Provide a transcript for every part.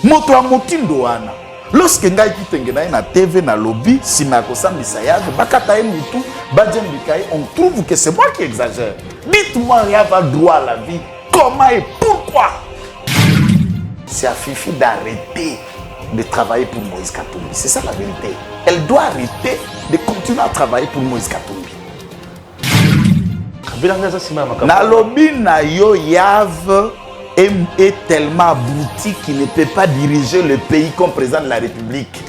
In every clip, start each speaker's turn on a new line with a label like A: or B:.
A: Moto a motindo wana. Lorsque ngai kitengena na TV na lobby, si ma kosambisa yave, bakata mutu, badjembikaye, on trouve que c'est moi qui exagère. Dites-moi, Yave a droit à la vie. Comment et pourquoi? C'est à Fifi d'arrêter de travailler pour Moïse Katumbi. C'est ça la vérité. Elle doit arrêter de continuer à travailler pour Moïse Katumbi. Na lobby na yo Yave est tellement abouti qu'il ne peut pas diriger le pays comme président de la République.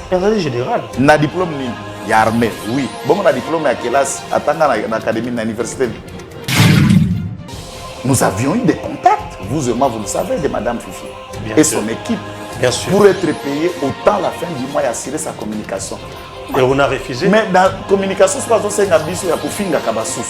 B: Président général.
A: Na diplôme ni armée, oui. Bon, on a diplôme à classe, attendant l'académie de l'université. Nous avions eu des contacts, vous et moi, vous le savez, de Madame Fifi
B: Bien
A: et
B: sûr.
A: son équipe.
B: Bien sûr.
A: Pour être payé autant à la fin du mois et assurer sa communication.
B: Et on a refusé.
A: Mais dans la communication, c'est pas pour finir Kabasous.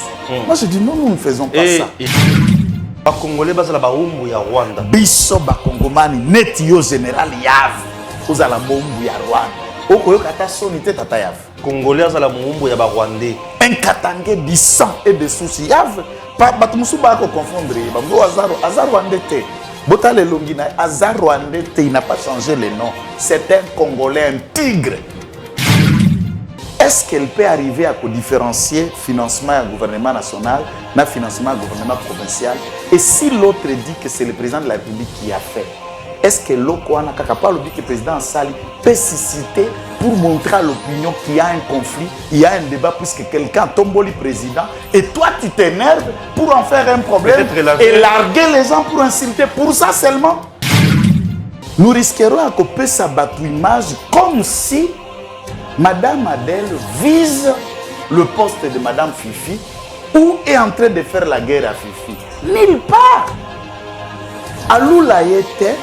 A: Moi, je dis non, nous ne faisons pas ça.
B: Les Congolais, ils sont au Rwanda.
A: Biso bakongomani neti yo général Yave ozala mombu ya Rwanda okoyoka ta sonité tata Yave
B: Congolais sont au Rwandais.
A: un katange du sang et de soucis Yave pas bato musu ba ko confondre bango azaro Rwandais te bota le longi na azaro Rwandais te, il n'a pas changé le nom, c'est un Congolais, un tigre. Est-ce qu'elle peut arriver à différencier financement du gouvernement national et financement du gouvernement provincial? Et si l'autre dit que c'est le président de la République qui a fait, est-ce que l'autre dit que le président Sali peut susciter pour montrer à l'opinion qu'il y a un conflit, il y a un débat puisque quelqu'un tombe le président et toi tu t'énerves pour en faire un problème et larguer les gens pour insulter pour ça seulement? Nous risquerons à couper sa image comme si Madame Adèle vise le poste de Madame Fifi ou est en train de faire la guerre à Fifi. Nulle part. Alula yete,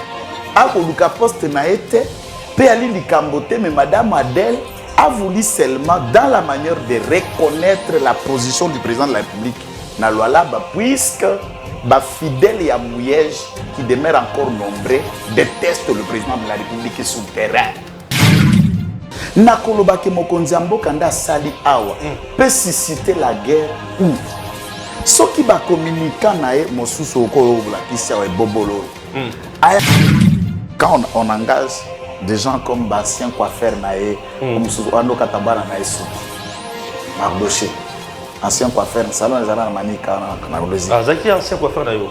A: akoluka poste na yete, pe ali kambote, mais Madame Adèle a voulu seulement, dans la manière de reconnaître la position du président de la République, na Luala, puisque fidèle et Mouyège, qui demeure encore nombreux, déteste le président de la République sur le terrain. Nakoloba ke mokonzi mboka nda sali awa peut susciter la guerre où soki ba communicant nae mosusu ko la kisia wa bobolo quand on engage des gens comme Bastien Coiffeur nae comme mosusu ando katambana nae soki Mardoché ancien coiffeur salon les ana manika na Rolozi
B: Azaki ancien coiffeur na yo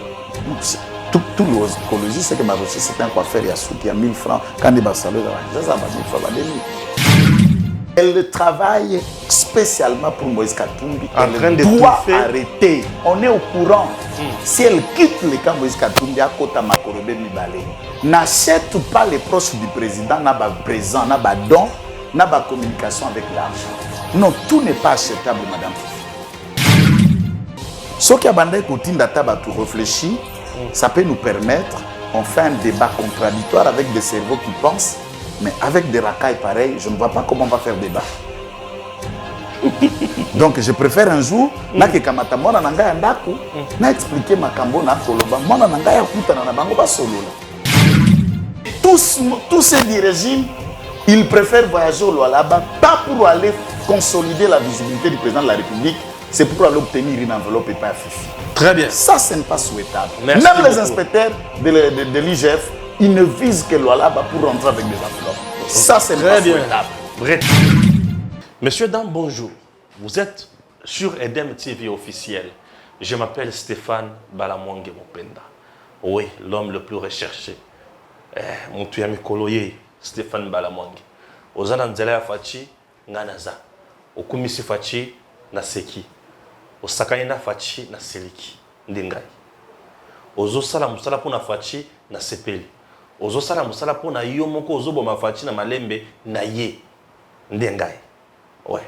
A: tout le cologie c'est que Mardoché c'est un coiffeur ya soki ya 1000 francs quand il va salon ça va 1000 francs ba 2000. Elle travaille spécialement pour Moïse Katumbi. Elle doit arrêter. On est au courant. Si elle quitte le camp Moïse Katumbi, à Kota Makorobe Mibale, n'achète pas les proches du président, n'a pas présent, n'a pas don, n'a pas communication avec l'argent. Non, tout n'est pas achetable, Madame Fifi. Ce qui a bandé côté d'Ataba tout réfléchir, ça peut nous permettre, on fait un débat contradictoire avec des cerveaux qui pensent. Mais avec des racailles pareils, je ne vois pas comment on va faire débat. Donc je préfère un jour, na ke kamata mona nanga ya ndako, na expliquer makambo na koloba, mona nanga ya kutana na bango ba solola. Tous ces régimes, ils préfèrent voyager au Lualaba, pas pour aller consolider la visibilité du président de la République, c'est pour aller obtenir une enveloppe et pas un fifi.
B: Très bien.
A: Ça, ce n'est pas souhaitable.
B: Merci
A: Même
B: beaucoup.
A: Les inspecteurs de l'IGF, ils ne visent que Lualaba pour rentrer avec des enveloppes. Ça, c'est pas souhaitable.
B: Bref. Monsieur Dam, bonjour. Vous êtes sur Edem TV officiel. Je m'appelle Stéphane Balamwange Mopenda. Oui, l'homme le plus recherché. Mon tuyami koloye, Stéphane Balamwange. Ozana nzela ya fachi, nganaza. Okumisi fachi, na seki. Osakani na fachi, na seliki. Ndingai. Ozo sala musala pona fachi, na sepeli. Ozo sala musala pona yo moko ozo boma fachi na malembe na ye ndengai. Ouais.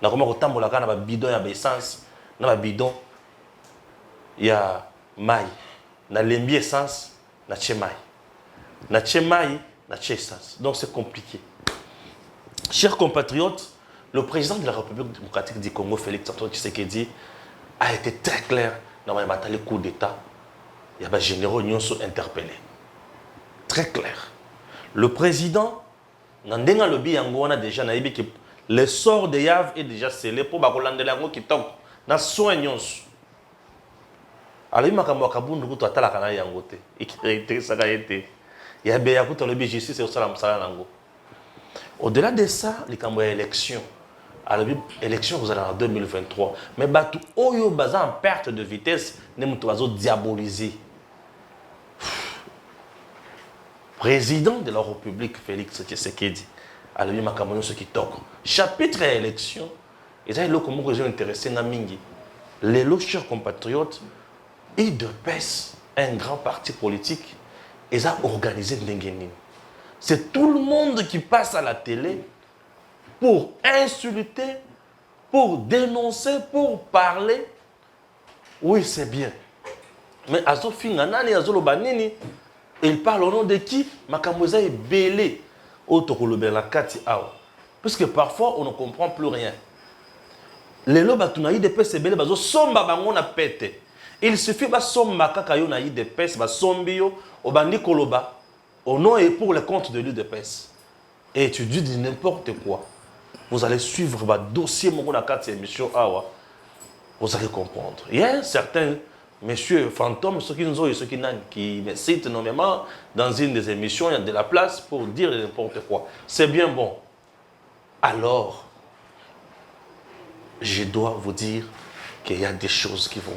B: Na koma ko tambola kana ba bidon ya essence na ba bidon ya mai na lembi essence na chemai. Na chemai na essence. Donc c'est compliqué. Chers compatriotes, le président de la République démocratique du Congo Félix Antoine Tshisekedi a été très clair dans le matali coup d'état. Il y a des généraux nyonso interpellés. Très clair. Le président, Nandenga Lobi Yango, on a déjà naïbi que le sort de Yave est déjà scellé pour Bakolande Lango qui tombe dans soignons. Alors, il m'a dit que Kabundu Atala Kana Yangote et qui a été ça a été. Il y a bien le justice et au salam salango. Au-delà de ça, les cambo élection. Alors, l'élection, vous allez en 2023. Mais tout oyo baza en perte de vitesse, ne moutoiseau diabolisé. Président de la République, Félix Tshisekedi, alors il m'a camouflé ce qui toque. Chapitre élection, et ça, il comment que j'ai intéressé na mingi. Les chers compatriotes, ils dépêchent un grand parti politique, ils ont organisé Ndengeni. C'est tout le monde qui passe à la télé pour insulter, pour dénoncer, pour parler. Oui, c'est bien. Mais Azo Finganani, Azo Lobanini, il parle au nom de qui? Makamoza est belé. Parce que parfois, on ne comprend plus rien. Les loba tunaï de pes belé, bazo somba bango na pete. Il suffit de somba kakayo naï de pes, ba sombio, obandi koloba, au nom et pour le compte de l'UDPS. Et tu dis n'importe quoi. Vous allez suivre votre dossier, mon émission Awa. Vous allez comprendre. Il y a certains messieurs fantômes, ceux qui nous ont et ceux qui me citent nommément dans une des émissions, il y a de la place pour dire n'importe quoi. C'est bien bon. Alors, je dois vous dire qu'il y a des choses qui vont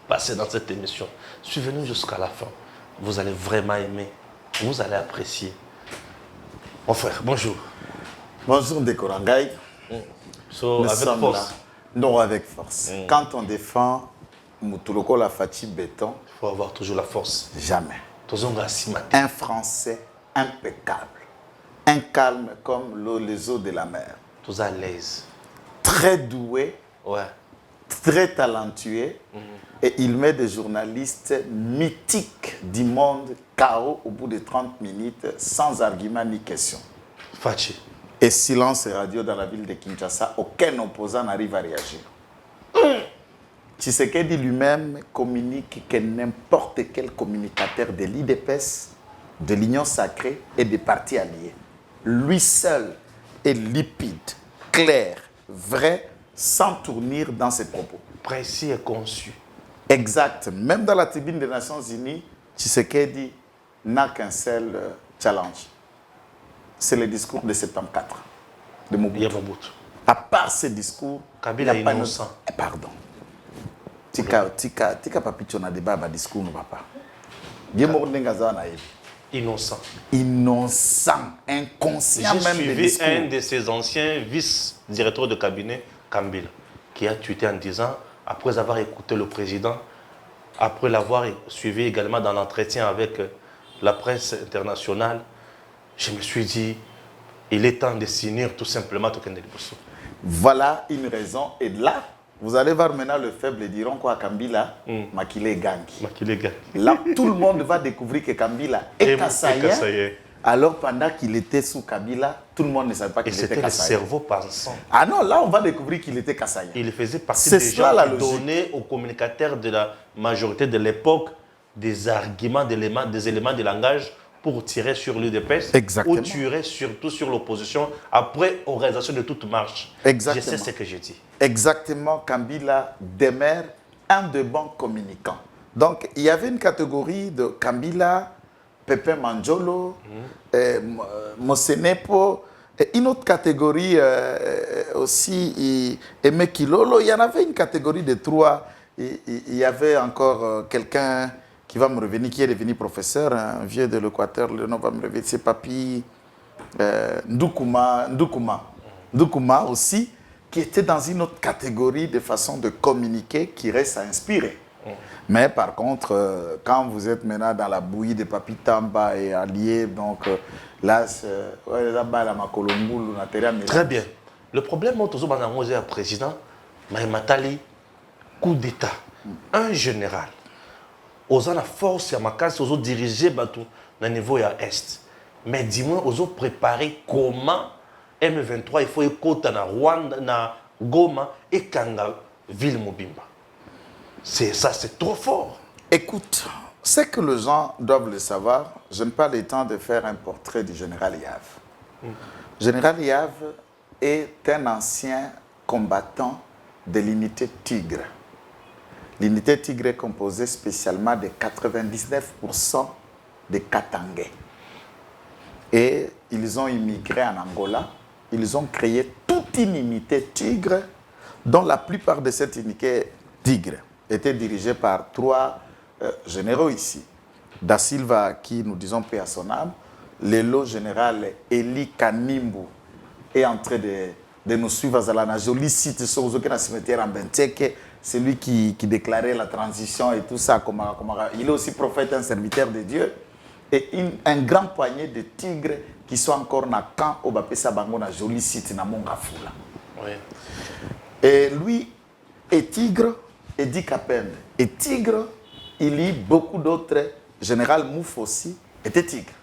B: passer dans cette émission. Suivez-nous jusqu'à la fin. Vous allez vraiment aimer. Vous allez apprécier. Mon frère, bonjour.
A: Bonjour Dekorangai.
B: Avec force.
A: Là. Non, avec force. Quand on défend Moutuloko la Fati béton,
B: il faut avoir toujours la force.
A: Jamais.
B: Un
A: Un Français impeccable. Un calme comme les eaux de la mer.
B: Tous à l'aise.
A: Très doué.
B: Ouais.
A: Très talentueux. Et il met des journalistes mythiques du monde KO au bout de 30 minutes sans argument ni question.
B: Fachi.
A: Et silence radio dans la ville de Kinshasa, aucun opposant n'arrive à réagir. Tshisekedi lui-même communique que n'importe quel communicateur de l'IDPS, de l'Union sacrée et des partis alliés, lui seul est limpide, clair, vrai, sans tournure dans ses propos.
B: Précis et conçu.
A: Exact. Même dans la tribune des Nations Unies, Tshisekedi n'a qu'un seul challenge. C'est le discours de 74 de Mobutu. À part ce discours,
B: Kabila est innocent.
A: Pardon. Tika papicho na débat ba discours no papa.
B: Innocent.
A: Innocent, inconscient même
B: des discours. J'ai suivi un de ses anciens vice-directeurs de cabinet, Kabila, qui a tweeté en disant, après avoir écouté le président, après l'avoir suivi également dans l'entretien avec la presse internationale, je me suis dit, il est temps de signer tout simplement Tokende Liboso.
A: Voilà une raison. Et là, vous allez voir maintenant le faible diront quoi Kabila, Makile Gangi. Là, tout le monde va découvrir que Kabila est Kassaye. Alors, pendant qu'il était sous Kabila, tout le monde ne savait pas qu'il était Kassaye.
B: C'était le cerveau pensant.
A: Ah non, là, on va découvrir qu'il était Kassaye.
B: Il faisait partie des gens qui donnaient aux communicateurs de la majorité de l'époque des arguments, des éléments de langage pour tirer sur l'UDPS ou tirer surtout sur l'opposition après organisation de toute marche.
A: Exactement.
B: Je sais ce que je dis.
A: Exactement, Kabila demeure un de bons communicants. Donc, il y avait une catégorie de Kabila, Pepe Manjolo, Mosenepo, et une autre catégorie aussi, Aimé Kilolo. Il y en avait une catégorie de trois. Il y avait encore quelqu'un qui va me revenir, qui est devenu professeur, un vieux de l'Équateur, le nom va me revenir, c'est Papi Ndoukouma aussi, qui était dans une autre catégorie de façon de communiquer qui reste à inspirer. Mais par contre, quand vous êtes maintenant dans la bouillie de Papi Tamba et alliés, donc là, c'est...
B: Très bien. Le problème, c'est le président Maïmatali, coup d'État, un général. Aux la force à ma case, aux diriger au niveau à Est. Mais dis-moi, aux préparer comment M23, il faut écouter na Rwanda, na Goma et Kanga, ville Mobimba. C'est ça, c'est trop fort.
A: Écoute, c'est que les gens doivent le savoir. Je n'ai pas le temps de faire un portrait du général Yav. Général Yav est un ancien combattant de l'unité Tigre. L'unité Tigre est composée spécialement de 99% de Katangais. Et ils ont immigré en Angola. Ils ont créé toute une unité Tigre, dont la plupart de cette unité Tigre était dirigée par 3 généraux ici. Da Silva, qui nous disons paix à son âme, l'élo général Eli Kanimbu est en train de nous suivre à la jolie site sur le cimetière en Benteke. C'est lui qui déclarait la transition et tout ça. Il est aussi prophète, un serviteur de Dieu. Et un grand poignet de tigres qui sont encore dans le camp au Bapesa Bango, dans joli site dans Mongafula. Oui. Et lui est tigre et dit Kapende. Et tigre, il y a beaucoup d'autres. Général Mouf aussi était tigre.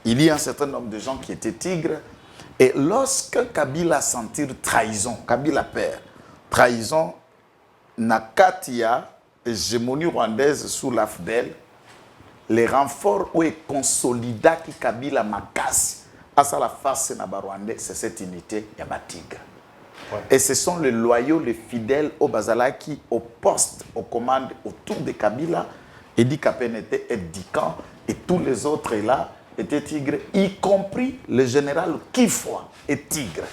A: Il y a un certain nombre de gens qui étaient tigres. Et lorsque Kabila sentit trahison, Kabila père, trahison, Nakatia, hégémonie rwandaise sous l'AFDEL, les renforts où est consolida qui Kabila Makasi, à ça la face na Rwandais, c'est cette unité Yabatigre. Ouais. Et ce sont les loyaux, les fidèles au Bazalaki, au poste, aux commandes autour de Kabila. Edi Kapen était Edikan et tous les autres là étaient tigres, y compris le général Kifwa est tigre,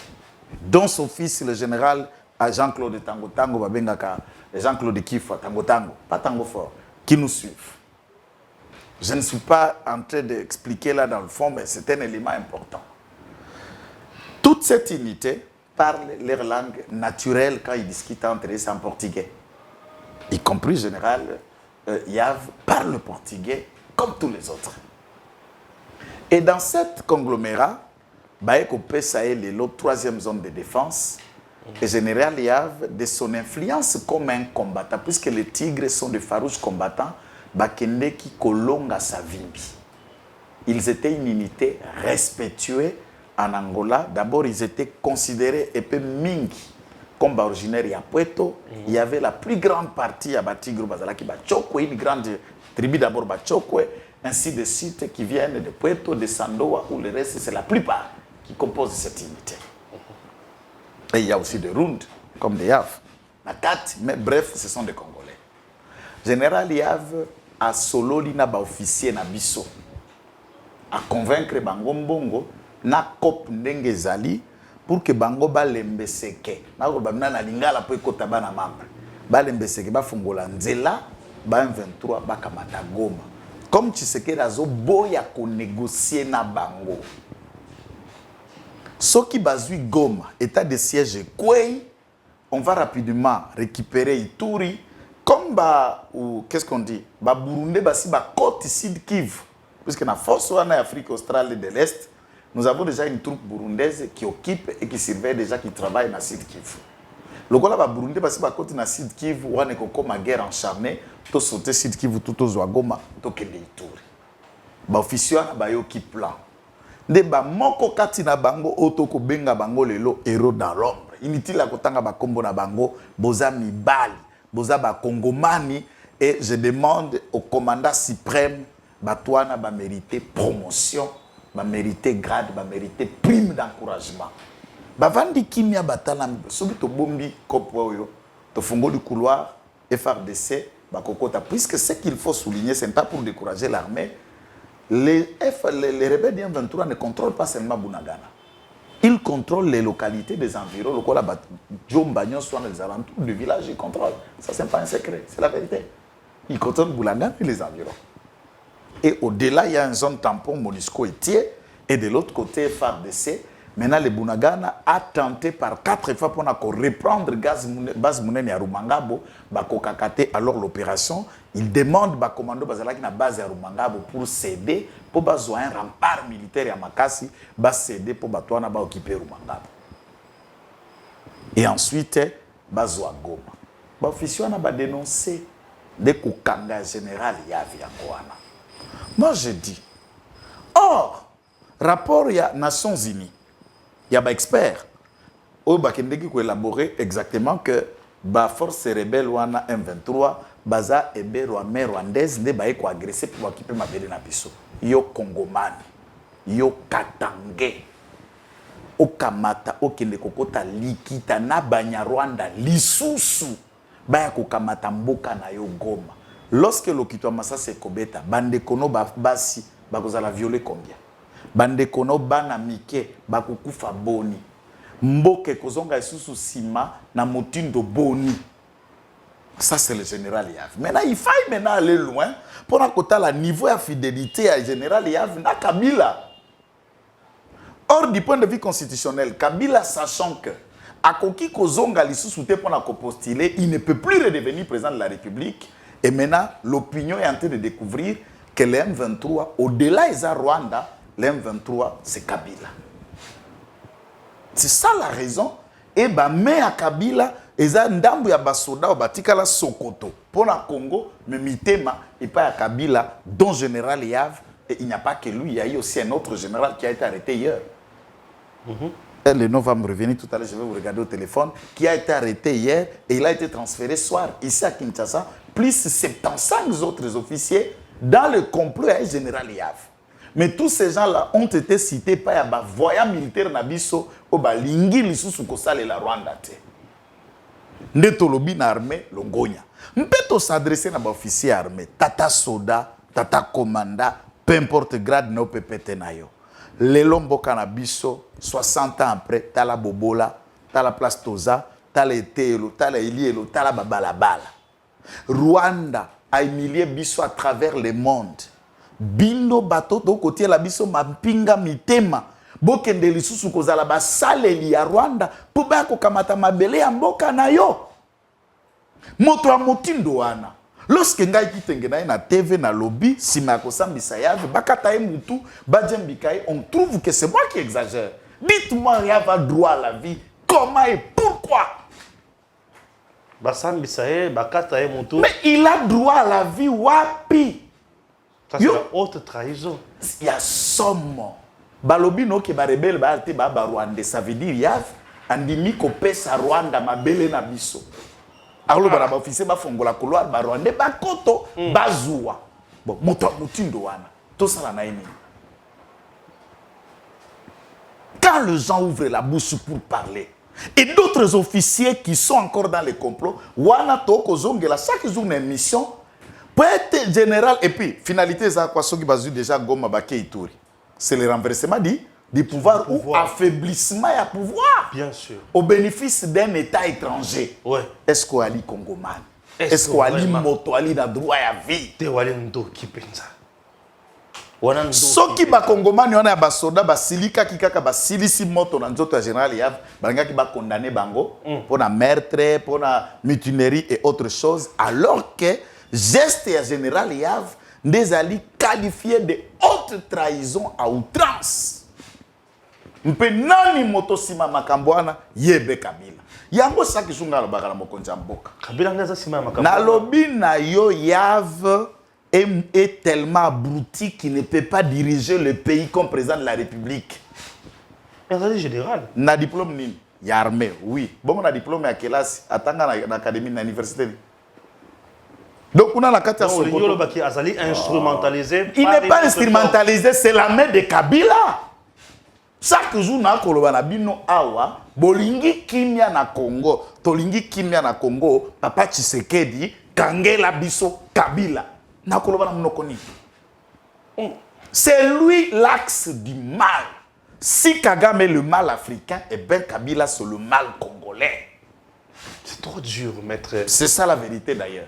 A: dont son fils, le général Jean-Claude Tango Tango, Babengaka, Jean-Claude Kifwa, Tango Tango, pas Tango Fort, qui nous suivent. Je ne suis pas en train d'expliquer là dans le fond, mais c'est un élément important. Toute cette unité parle leur langue naturelle quand ils discutent entre eux en portugais, y compris le général Yav parle le portugais comme tous les autres. Et dans cette conglomérat, Baeko Pesa est l'autre 3e zone de défense. Et général Yav, de son influence comme un combattant, puisque les tigres sont de farouches combattants, Bakende qui kolonga Savimbi. Ils étaient une unité respectueuse en Angola. D'abord, ils étaient considérés et peu mingi. Comme originaire à Puerto, il y avait la plus grande partie à Batigro Bazalaki Bachokwe, une grande tribu d'abord Bachokwe, ainsi de suite qui viennent de Puerto, de Sandoa, où le reste, c'est la plupart qui composent cette unité. Et il y a aussi des Rundes, comme des Yav, Nakat, mais bref, ce sont des Congolais. Général Yav a solo l'inaba officier na biso, à convaincre Bangombongo, na kop ndenge zali, pour que Bango balembeseke na ko bamna na lingala po ekota bana membre balembeseke ba fungola nzela ba M23 bakamata Goma comme Tshisekedi azo boya ko négocier na Bango soki bazui Goma état de siège Kwei, on va rapidement récupérer Ituri comme ou qu'est-ce qu'on dit ba Burundi basi ba côte Sud Kivu puisque na force en Afrique australe de l'Est. Nous avons déjà une troupe burundaise qui occupe et qui surveille déjà, qui travaille dans le Sud Kivu. Le Gola va Burundi parce que côté dans le Sud Kivu, on est comme ma guerre acharnée, tout sauter Sud Kivu, tout aux Ouagoma, tout Kende Ituri. Ba officier na ba yo qui plan. De ba moko kati na bango otoko benga bango lelo héros dans l'ombre. Inutile la kotanga ba kombo na bango, boza mibali, boza ba kongomani et je demande au commandant suprême batouana ba mériter promotion. Va mériter grade, va mériter prime d'encouragement. Va vendre kimia batala sobi to bombi kopo yo to fongo du couloir FRDC ba kokota puisque ce qu'il faut souligner c'est pas pour décourager l'armée. Les rebelles du M23 ne contrôlent pas seulement Bunagana. Ils contrôlent les localités des environs, le kola ba Djombagnon soit dans les alentours du village, ils contrôlent. Ça c'est pas un secret, c'est la vérité. Ils contrôlent Bunagana et les environs. Et au-delà, il y a une zone tampon, Monisco et Thier. Et de l'autre côté, FARDC. Maintenant, le Bunagana a tenté par 4 fois pour reprendre base Mounene à Rumangabo, Bakokakate. Alors l'opération, il demande au commando Bazalaki na base à Rumangabo pour céder, pour bazoer un rempart militaire à Makasi, céder pour batouana occuper Rumangabo. Et ensuite, bazoa Goma. L'officier a dénoncé des Koukanga général Yavi Angoana. Moi, je dis, or, rapport, il y a Nations Unies, il y a des experts, qui ont élaboré exactement que la force rebelle wana M23, baza ebe rwame rwandaise, ne bae ko agressé pour occuper ma belle na biso. Yo Congomani, yo Katange, o Kamata, o kende kokota likita na Banyarwanda, lisusu, baya ko kamata mboka na yo Goma. Lorsque l'Okitwa Massa se kobeta, bande kono basi, bakozala violer combien? bandeko no bana mike bakukufa boni mboke kozonga isusu sima na motindo boni. Ça c'est le général Yav. Maintenant il faut maintenant aller loin pour côté la niveau de fidélité à général Yav na Kabila. Or du point de vue constitutionnel, Kabila sachant que à Koki Kozonga lisusu te pour postuler, il ne peut plus redevenir président de la République. Et maintenant l'opinion est en train de découvrir que le M23 au-delà de Rwanda, le M23 c'est Kabila. C'est ça la raison. Et bah mais à Kabila eza ndambu ya basoda batika la Sokoto pour la Congo mais mitema et pas à Kabila dont général Yav et il n'y a pas que lui, il y a eu aussi un autre général qui a été arrêté hier. Le nom va me revenir tout à l'heure, je vais vous regarder au téléphone, qui a été arrêté hier et il a été transféré ce soir ici à Kinshasa, plus 75 autres officiers dans le complot à général Yav. Mais tous ces gens-là ont été cités par un voyant militaire Nabiso au Balingi lisusu kosale la Rwanda. Ndetolobi na armée Longonya. Mpeto s'adresser na ba officier armé, tata soda, tata commanda, peu importe grade no pepete na yo. Le lomboka na biso 60 ans après tala bobola, tala place Toza, tala etelo, tala elielo, tala babalabala. Rwanda a humilié biso à travers le monde. Bindo bato to côté la biso mampinga mitema. Bokende lisusu kozala basaleli ya Rwanda po ba ko kamata mabele ya mboka na yo. Moto ya motindo wana. Lorsque ngai kitenge na TV na lobby sima ko sambisa yave bakata e mutu badjembikaye, on trouve que c'est moi qui exagère. Dites-moi, il y a droit à la vie. Comment et pourquoi?
B: Basambisaye bakata e mutu.
A: Mais il a droit à la vie wapi?
B: Ça c'est la haute trahison.
A: Il y a somme. Balobi no ke ba rebelle ba te ba Rwanda, ça veut dire Yav andimi ko pesa Rwanda mabele na biso. Alors ba officier ba fongola couloir ba Rwanda ba koto bazua. Bon, moto mutindo wana. Tout ça na ini. Quand les gens ouvrent la bouche pour parler, et d'autres officiers qui sont encore dans les complots, wana to ko zongela chaque jour une émission pour être général et puis finalité ça quoi soki bazu déjà goma ba Keituri. C'est le renversement du pouvoir ou affaiblissement à pouvoir.
B: Bien sûr.
A: Au bénéfice d'un État étranger.
B: Ouais.
A: Est-ce qu'on a dit Congoman? Est-ce qu'on a dit Moto Ali na droit à vie?
B: Te walendo ki penza.
A: Soki ba Congoman yona ba soda ba silika kikaka ba silisi moto na nzoto ya général Yav balanga ki ba condamner bango pour na meurtre, pour na mutinerie et autres choses alors que geste ya général Yav des alliés qualifiés de haute trahison à outrance. Mpe nani motosima makambwana yebe Kabila. Yango saki sunga lo bakala mokonza mboka.
B: Kabila ngaza sima makambwana.
A: Na lobi na yo Yav est tellement abruti qu'il ne peut pas diriger le pays comme président de la République.
B: Mais général.
A: Na diplôme nini? Ya armée, oui. Bon na diplôme ya classe atanga na académie na université. Donc on a la carte à Sokoto.
B: Instrumentalisé.
A: Il n'est pas instrumentalisé, c'est la main de Kabila. Chaque jour na koloba na bino awa bolingi kimia na Congo, tolingi kimia na Congo, Papa Tshisekedi kangela biso Kabila. Na koloba na mnoko ni. C'est lui l'axe du mal. Si Kagame est le mal africain, et ben Kabila c'est le mal congolais.
B: C'est trop dur, maître.
A: C'est ça la vérité d'ailleurs.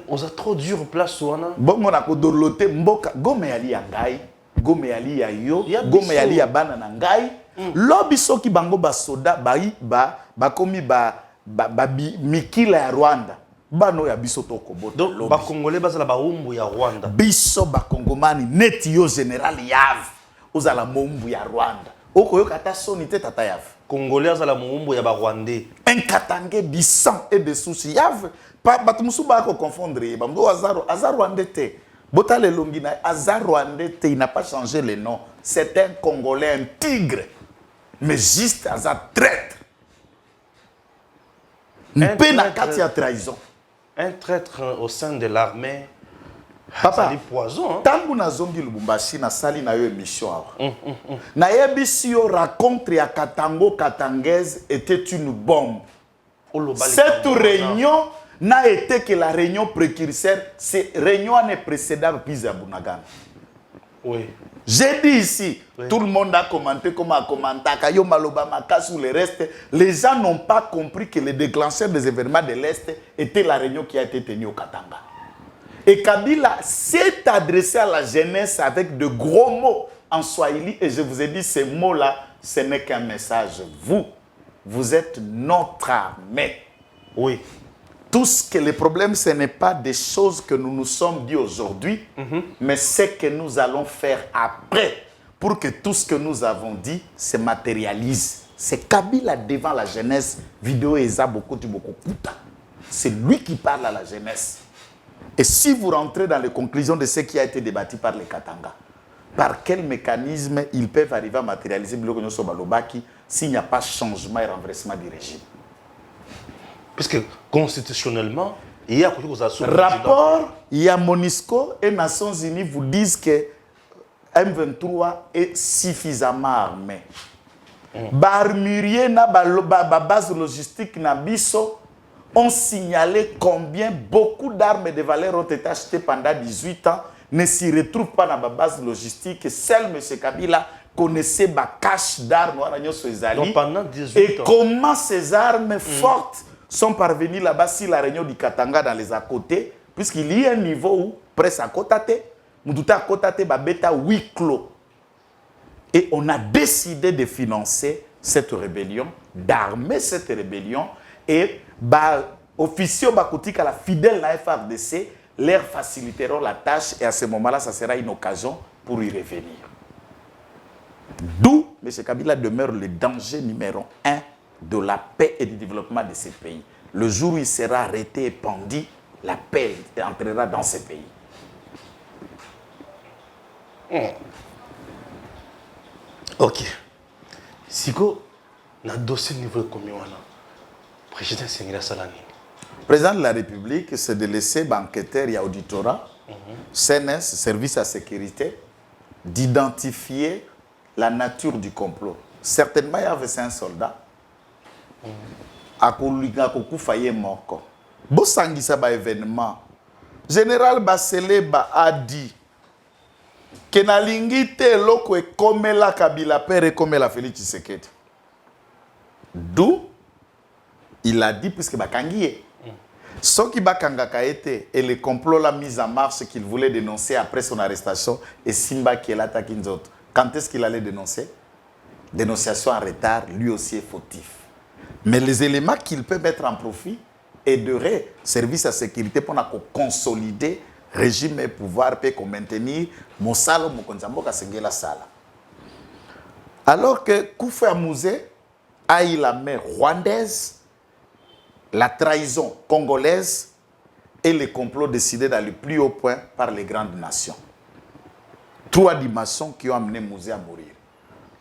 B: On a trop dur place wana.
A: Bon on a ko dorloté mboka gome ali ya ngai, gome ali ya yo, gome ali ya bana na ngai. Lobi soki bango ba soda ba komi ba mikila ya Rwanda. Bano ya biso to kobota.
B: Donc ba congolais bazala ba umbu ya Rwanda.
A: Biso ba kongomani neti yo général Yav. Ozala mombu ya Rwanda. Okoyoka ta soni te tata Yav.
B: Congolais azala mombu ya ba Rwandais.
A: Un Katangais du sang et de soucis Yav. Pas batumusu ba ko confondre bambo azar Rwandais te. Botale longina azar Rwandais te, il n'a pas changé le nom. C'est un Congolais, un tigre. Mais juste azar traître. Un trahison.
B: Un traître au sein de l'armée.
A: Papa,
B: poison.
A: Tangu na zongi Lubumbashi na sali na yo émission awa. Na yebisi yo raconte ya Katango Katangaise était une bombe. Cette réunion n'a été que la réunion précurseur, c'est réunion année précédente puis à Bunagana.
B: Oui.
A: J'ai dit ici,
B: Oui.
A: tout le monde a commenté comme a commenté, Kayo Maloba Makas ou le reste. Les gens n'ont pas compris que le déclencheur des événements de l'Est était la réunion qui a été tenue au Katanga. Et Kabila s'est adressé à la jeunesse avec de gros mots en swahili. Et je vous ai dit, ces mots-là, ce n'est qu'un message. Vous êtes notre armée.
B: Oui.
A: Tout ce que les problèmes, ce n'est pas des choses que nous nous sommes dit aujourd'hui, mais ce que nous allons faire après pour que tout ce que nous avons dit se matérialise. C'est Kabila devant la jeunesse, vidéo Eza beaucoup. C'est lui qui parle à la jeunesse. Et si vous rentrez dans les conclusions de ce qui a été débattu par les Katanga, par quel mécanisme ils peuvent arriver à matérialiser s'il n'y a pas changement et renversement du régime?
B: Puisque constitutionnellement, il y a quelque chose à soulever.
A: Rapport, il y a Monisco et Nations Unies vous disent que M23 est suffisamment armé. Barmurier na base logistique na biso ont signalé combien beaucoup d'armes de valeur ont été achetées pendant 18 ans, ne s'y retrouvent pas dans la base logistique. Seul M. Kabila connaissait ma cache d'armes.
B: Donc pendant 18 ans.
A: Et comment ces armes fortes sont parvenues là-bas si la réunion du Katanga dans les à côté, puisqu'il y a un niveau où, presque à côté, Moutouta à côté, Babeta, huis clos. Et on a décidé de financer cette rébellion, d'armer cette rébellion, et officiers à la fidèle la FRDC leur faciliteront la tâche, et à ce moment-là, ça sera une occasion pour y revenir. D'où M. Kabila demeure le danger numéro 1 de la paix et du développement de ces pays. Le jour où il sera arrêté et pendu, la paix entrera dans ces pays.
B: Ok. Siko, na dossier niveau combien on a? Président Sengira Salani.
A: Président de la République, c'est de laisser banqueteur et auditorat, CNS, service à sécurité, d'identifier la nature du complot. Certainement, il y avait 5 soldats. Bosangisa ba événement. Général Baseleba a dit que nalingi te loko e komela Kabila père et komela Félix Tshisekedi. D'où il a dit puisque bakangiye. Ce qui bakangaka été et le complot la mise en marche qu'il voulait dénoncer après son arrestation et Simba qui est l'attaque d'autres. Quand est-ce qu'il allait dénoncer? Dénonciation en retard, lui aussi est fautif. Mais les éléments qu'il peut mettre en profit aideraient service à sécurité pour consolider régime et pouvoir pour maintenir Mosalo Mokonzambo Kasengela Sala. Alors que Koufou Amouzé a eu la main rwandaise, la trahison congolaise et le complot décidé dans le plus haut point par les grandes nations. 3 dimensions qui ont amené Mouzé à mourir.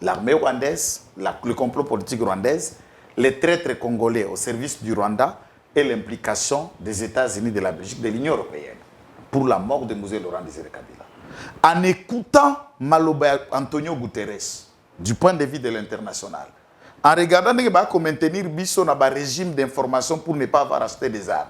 A: L'armée rwandaise, le complot politique rwandaise, les traîtres congolais au service du Rwanda et l'implication des États-Unis, de la Belgique, de l'Union européenne pour la mort de Mouzé Laurent Désiré Kabila. En écoutant Maloba Antonio Guterres du point de vue de l'international, en regardant comment maintenir Bisso dans le régime d'information pour ne pas avoir acheté des armes,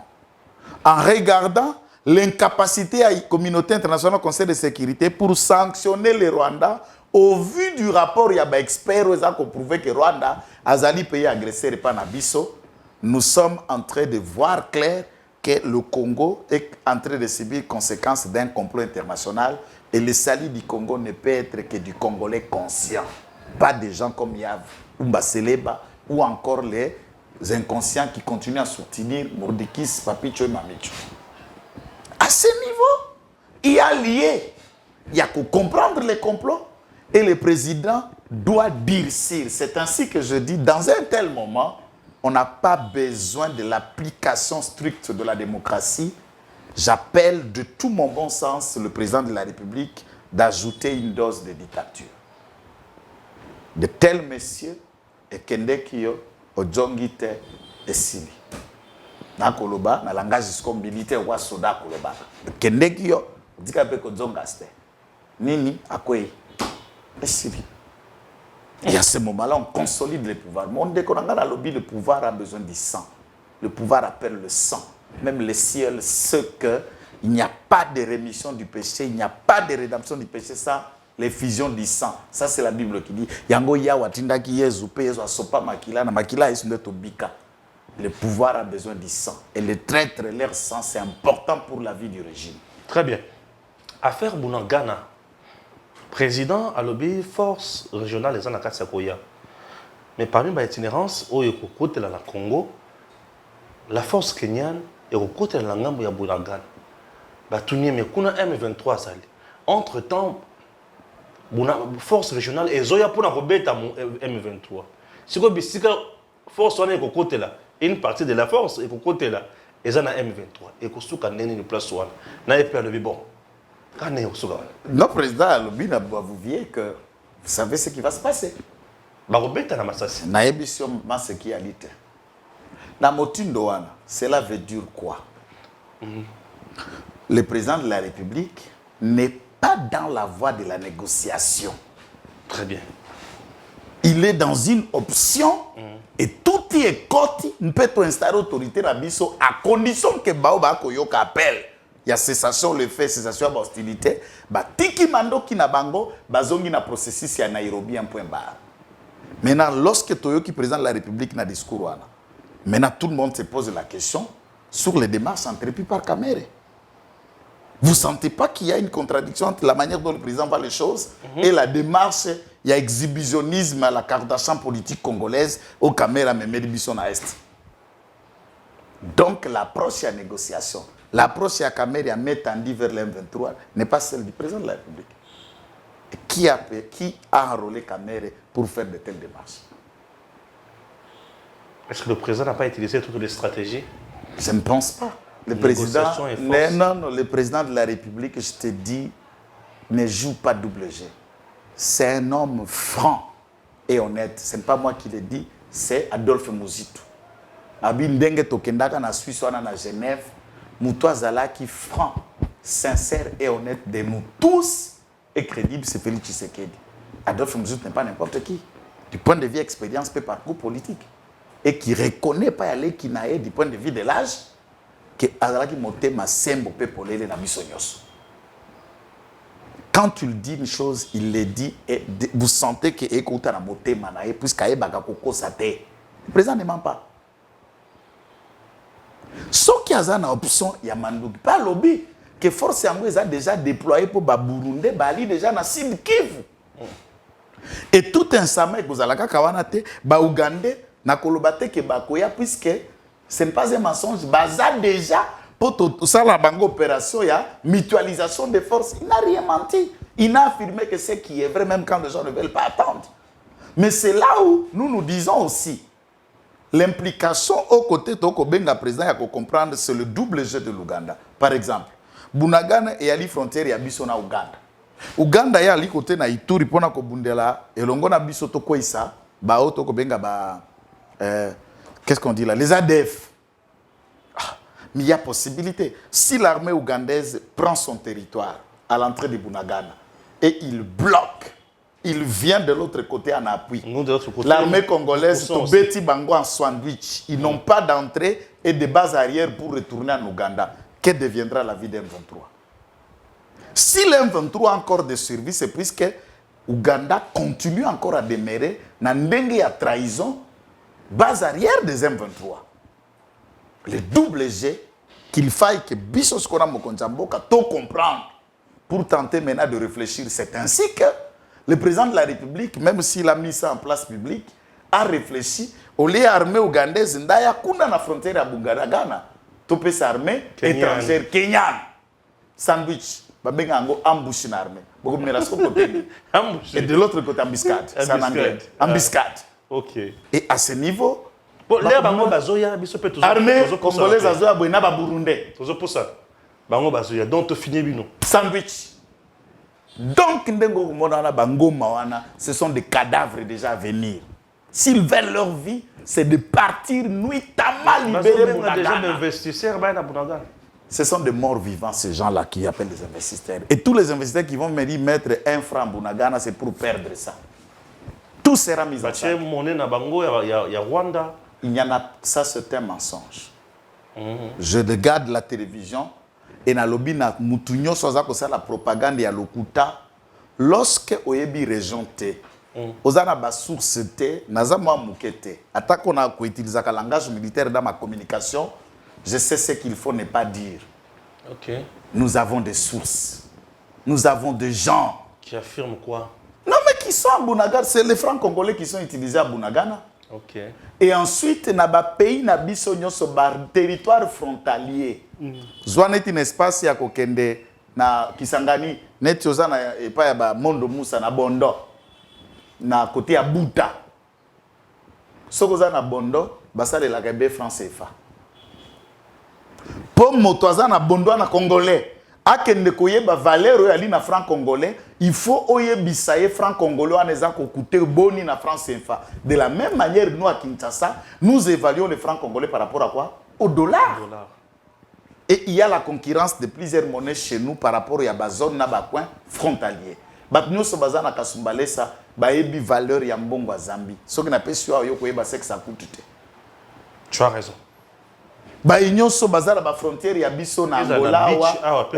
A: en regardant l'incapacité de la communauté internationale au Conseil de sécurité pour sanctionner le Rwanda. Au vu du rapport, il y a des experts qui ont prouvé que le Rwanda a un pays agressé et pas Nabiso. Nous sommes en train de voir clair que le Congo est en train de subir les conséquences d'un complot international et le salut du Congo ne peut être que du Congolais conscient. Pas des gens comme Yav, Oumba Seleba ou encore les inconscients qui continuent à soutenir Mordekis, Papicho et Mamicho. À ce niveau, il y a lié. Il y a qu'à comprendre les complots. Et le président doit dire si. C'est ainsi que je dis, dans un tel moment, on n'a pas besoin de l'application stricte de la démocratie. J'appelle de tout mon bon sens le président de la République d'ajouter une dose de dictature. De tels messieurs, et Kendekio, Odjongite et Sili. Na Koloba, na langage jusqu'au militaire ou soda Koloba. Kendekio, dit qu'après Odjongaste. Nini, Akwe. Et à ce moment-là, on consolide le pouvoir. Dès qu'on a lobby, le pouvoir a besoin du sang. Le pouvoir appelle le sang. Même le ciel sait qu'il n'y a pas de rémission du péché, il n'y a pas de rédemption du péché sans les fusions du sang. Ça, c'est la Bible qui dit Yango ya watinda ki yezu pe yezu asopa makila na makila yesu ndeto bika. Le pouvoir a besoin du sang. Et les traîtres, leur sang, c'est important pour la vie du régime.
B: Très bien. Affaire Bounangana. Président a lobby force régionale des Anakatsakoya. Mais parmi les itinérances, au Yokokote la Congo, la force kenyane est au côté de la Ngambo ya Bounangana. Batunie mais kuna M23 sali. Entre-temps, la force régionale est Zoya pour la rebeta M23. Si vous avez force on est au côté là, une partie de la force est au côté là, et ça na M23. Et que souka nene une place one. Na épée le bon. Quand est au souka.
A: Le président Lobina vous viez que vous savez ce qui va se passer.
B: Ba rebeta na masasi.
A: Na émission ce qui a dit. Na motindo wana, cela veut dire quoi? Le président de la République n'est pas dans la voie de la négociation.
B: Très bien.
A: Il est dans une option et tout y est côté. Nous pouvons installer l'autorité à Bisso à condition que Baoba Koyoka appelle. Il y a cessation, le fait, cessation d'hostilité. Tiki Mando qui n'a bango, bazongi na processus à Nairobi un point barre. Maintenant, lorsque Toyoki président de la République n'a discours, maintenant tout le monde se pose la question sur les démarches entreprises par Kamere. Vous ne sentez pas qu'il y a une contradiction entre la manière dont le président voit les choses et la démarche, il y a exhibitionnisme à la Kardashian politique congolaise au caméra mais Bisson à Est. Donc l'approche à négociation, l'approche à caméra à mettre tendue vers l'M23 n'est pas celle du président de la République. Qui a enrôlé Kamere pour faire de telles démarches?
B: Est-ce que le président n'a pas utilisé toutes les stratégies?
A: Je ne pense pas. Le président, non, le président de la République, je te dis, ne joue pas double jeu. C'est un homme franc et honnête. Ce n'est pas moi qui le dis, c'est Adolphe Mouzitou. Abindenge Tokendaka na Suisse, na Genève, Moutoua Zala qui franc, sincère et honnête de nous tous et crédible, c'est Félix Tshisekedi. Adolphe Mouzitou n'est pas n'importe qui. Du point de vue expérience, peu parcours politique. Et qui ne reconnaît pas aller qui n'a du point de vue de l'âge. Quand tu le dis une chose, il le dit et vous sentez que le président ne ment pas. Ce qui a une option, il y a pas lobby que force a déjà déployé pour Burundi, Bali déjà dans Sud Kivu. Et tout un samay que vous avez kawanate, Ougandais, na kolobate ke bakoya puisque ce n'est pas un mensonge. Baza déjà, pour tout ça, la banque opération, il y a mutualisation des forces. Il n'a rien menti. Il n'a affirmé que c'est qui est vrai, même quand les gens ne veulent pas attendre. Mais c'est là où nous disons aussi l'implication aux côtés de Benga président, il faut comprendre, c'est le double jeu de l'Ouganda. Par exemple, Bunagana et Ali frontière et Abissona Ouganda. Ouganda, il y a Ali côté na Ituri, pour na Kobundela, et l'Ongona Bissoto Koisa, Bao Toko Benga, qu'est-ce qu'on dit là? Les ADF. Mais il y a possibilité. Si l'armée ougandaise prend son territoire à l'entrée de Bunagana et il bloque, il vient de l'autre côté en appui. L'armée congolaise, Tobeti Bango en sandwich, ils n'ont pas d'entrée et de base arrière pour retourner en Ouganda. Que deviendra la vie d'un 23? Si l'M23 a encore des services, c'est puisque Ouganda continue encore à demeurer dans une trahison, base arrière des M23. Le double G qu'il faille que Bissos Kona Mokonjamboka tout comprendre pour tenter maintenant de réfléchir. C'est ainsi que le président de la République, même s'il a mis ça en place publique, a réfléchi au lieu armée ougandaise, ndaya kuna na frontière à Bungaragana, topé sa armée étrangère kenyane. Sandwich, babengango ambush na armée. Et de l'autre côté embuscade, c'est en anglais. Embuscade.
B: OK.
A: Et à ce niveau,
B: armée
A: congolaise azoya boina ba burundais.
B: Donc tu finis bino.
A: Sandwich. Donc ndengo monana bangoma wana, ce sont des cadavres déjà à venir. S'ils veulent leur vie, c'est de partir nuitamment libérer Bunagana. Ce sont des morts vivants, ces gens-là qui appellent les investisseurs. Et tous les investisseurs qui vont me dire mettre un franc Bunagana, c'est pour perdre ça. Tout sera mis en sac. Il y en a, ça c'est un mensonge. Je regarde la télévision et na lobby na mutunyo soza ko la propagande ya lokuta lorsque oyebi région te ozana ba source te naza mwa muke te atako na ko utiliser ka langage militaire dans ma communication je sais ce qu'il faut ne pas dire.
B: OK.
A: Nous avons des sources. Nous avons des gens
B: Qui affirment quoi?
A: non mais qui sont à Bunagana, c'est les francs congolais qui sont utilisés à Bunagana.
B: OK.
A: Et ensuite na ba pays na biso nyonso ba territoire frontalier. Zwaneti un espace ya kokende na Kisangani neti ozana epa ya ba Mondo Musa na Bondo na côté ya Buta. Soko za na Bondo basale la kebe franc CFA. Pour moto aza na Bondo na congolais akende koyeba valeur ya li na franc congolais, il faut oyebisa ye franc congolais en ezan ko coûter boni na franc CFA. De la même manière nous à Kinshasa, nous évaluons le franc congolais par rapport à quoi? Au dollar. Et il y a la concurrence de plusieurs monnaies chez nous par rapport à la zone na ba coin frontalier. Bat nous so bazana kasumbalesa ba yebi valeur ya mbongo Zambie. Ce que na pesi yo koyeba c'est que ça coûte te.
B: Tu as raison.
A: Ba union so bazana ba frontière ya biso na Angola wa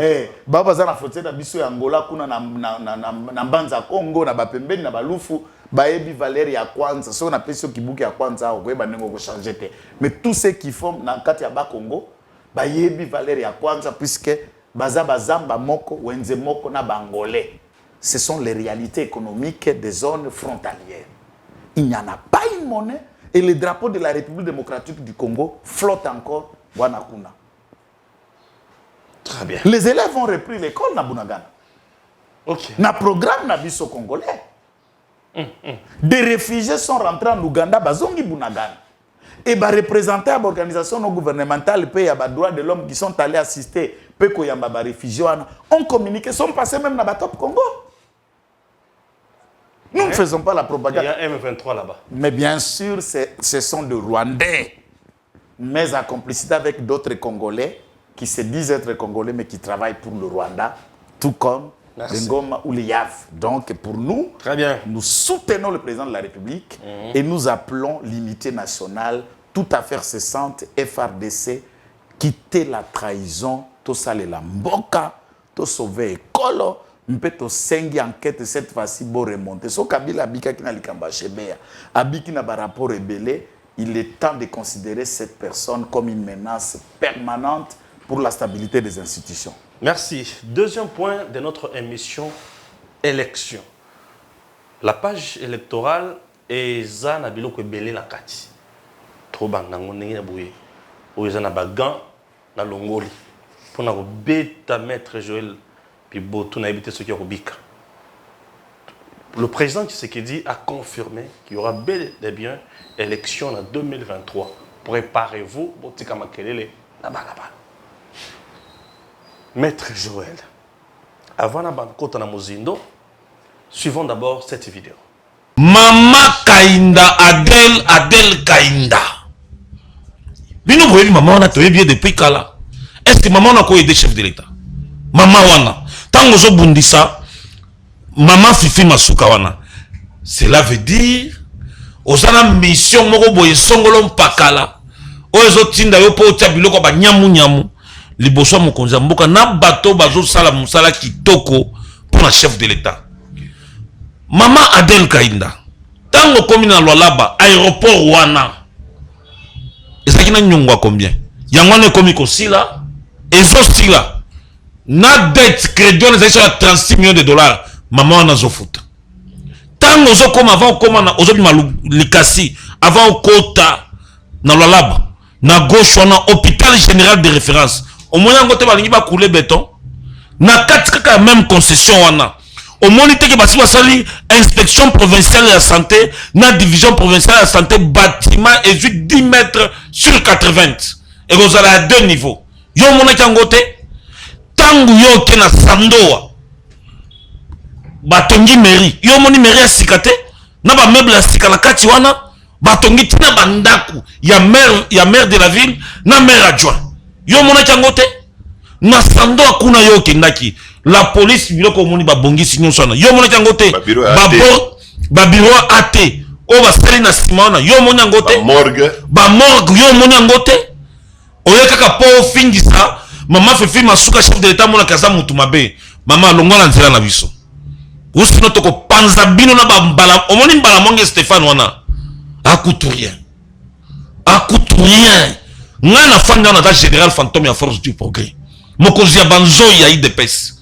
A: ba bazana frontière ya biso ya Angola kuna na Mbanza Congo na ba pembeni na balufu ba yebi valeur ya kwanza. So na pesi yo kibuki ya kwanza ko koyeba nengo ko changer te. Mais tous ceux qui font na kati ya ba Congo ba yebi valeur ya kwanza puisque baza bazamba moko wenze moko na bangolais. Ce sont les réalités économiques des zones frontalières. Il n'y en a pas une monnaie et le drapeau de la République démocratique du Congo flotte encore Wanakuna.
B: Très bien.
A: Les élèves ont repris l'école na Bunagana.
B: OK.
A: Na programme na biso congolais. Des réfugiés sont rentrés en Ouganda bazongi Bunagana. Et bah représenter à l'organisation non gouvernementale pays à droits de l'homme qui sont allés assister peu koyamba ba réfugiés ont communiqué, sont passés même dans Batop Congo. Nous ne faisons pas la propagande.
B: Il y a M23 là-bas.
A: Mais bien sûr, ce sont des Rwandais, mais en complicité avec d'autres Congolais qui se disent être Congolais mais qui travaillent pour le Rwanda, tout comme les Ngoma ou les Yav. Donc pour nous,
B: très bien,
A: nous soutenons le président de la République et nous appelons l'unité nationale, toute affaire cessante, FRDC, quitter la trahison, tout ça les Lamboka, tout sauver Ekolo, Mpeto sengi enquête cette fois-ci pour remonter. So Kabila Abika qui n'a likamba chebea, Abiki n'a pas rapport rebellé, il est temps de considérer cette personne comme une menace permanente pour la stabilité des institutions.
B: Merci. Deuxième point de notre émission, élection. La page électorale est Zana Biloko Belé la Kati. Trop bangango n'engi na bouye. Ou Zana Bagan na Longoli. Pour na bêta maître Joël Pibotou na évité ce qui est Rubika. Le président Tshisekedi a confirmé qu'il y aura bel et bien élection en 2023. Préparez-vous, Botika Makelele, là-bas. Maître Joël, avant la banque na Mozindo, suivons d'abord cette vidéo.
C: Mama Kainda, Adel Kainda. Bino voyez maman on a trouvé bien depuis Kala. Est-ce que maman a aidé chef de l'État? Maman wana. Tango zo bundisa, maman Fifi Masuka wana. Cela veut dire, osana mission moko boye songolo mpakala. Oezo tinda yo po tia biloko ba nyamu. Liboso mokonzi mboka na bato bazo sala musala kitoko pour la chef de l'État. Mama Adel Kainda. Tango komi na Lualaba, aéroport wana. Ezaki na nyongwa combien? Yangwane komi ko sila, ezo sila. Na dette crédit on ezaki 36 millions de dollars. Mama wana zo futa. Tango ozo koma avant koma na ozo bima likasi avant kota na Lualaba. Na gauche wana hôpital général de référence. Au moins ngote balingi ba couler béton. Na katika même concession wana. Au moins il que basi basali inspection provinciale de la santé, na division provinciale de la santé bâtiment et 10 mètres sur 80. Et vous allez à 2 niveaux. Yo mona kangote tangu yo ke na sandoa. Batongi mairie. Yo moni mairie a sikate na ba meuble a sikala kati wana batongi tina bandaku ya maire de la ville na maire adjoint. Yo mona kangote na sandoa kuna yo kendaki. La police biloko moni ba bongisi nyonso na yo mona kangote ba bureau AT o ba sali na simana yo mona ngote ba morgue yo mona ngote oye kaka po fingisa mama Fifi Masuka chef de l'État mona kaza mutu mabe mama longola nzela na biso Ousino toko panza bino na bambala. Omoni mbala monge Stéphane wana. Akutu rien. Akutu rien. Nga na fanda na ta général fantôme ya force du progrès. Mokonzi ya banzo ya IDPS.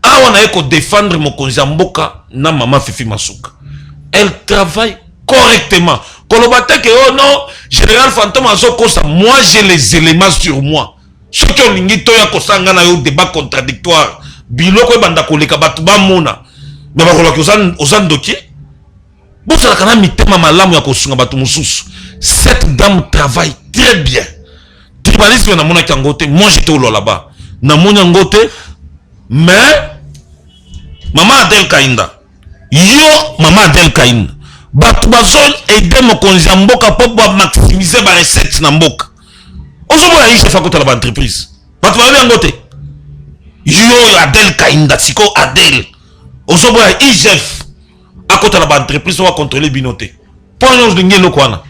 C: Awa na eko défendre mokonzi ya mboka na maman Fifi Masuka. Elle travaille correctement. Kolobate que oh non, général fantôme azo kosa, moi j'ai les éléments sur moi. Ce qui ont lingi toya kosanga na yo débat contradictoire. Biloko banda koleka batu ba mona. Mais ba kolaki ozan doki. Bon ça kana mitema malamu ya kosunga batu mususu. Cette dame travaille très bien. Tribalisme na mona kangote, moi j'étais au là-bas. Na mona ngote, mais maman Adel Kainda. Yo maman Adel Kainda. Batu bazol aider mokonzi ya mboka po ba maximiser ba recette na mboka. Ozobola yi chef akota la entreprise. Batu ba yango te. Yo Adel Kainda siko Adel. Ozobola yi chef akota la entreprise wa contrôler binote. Po nyonzo ndenge lokwana.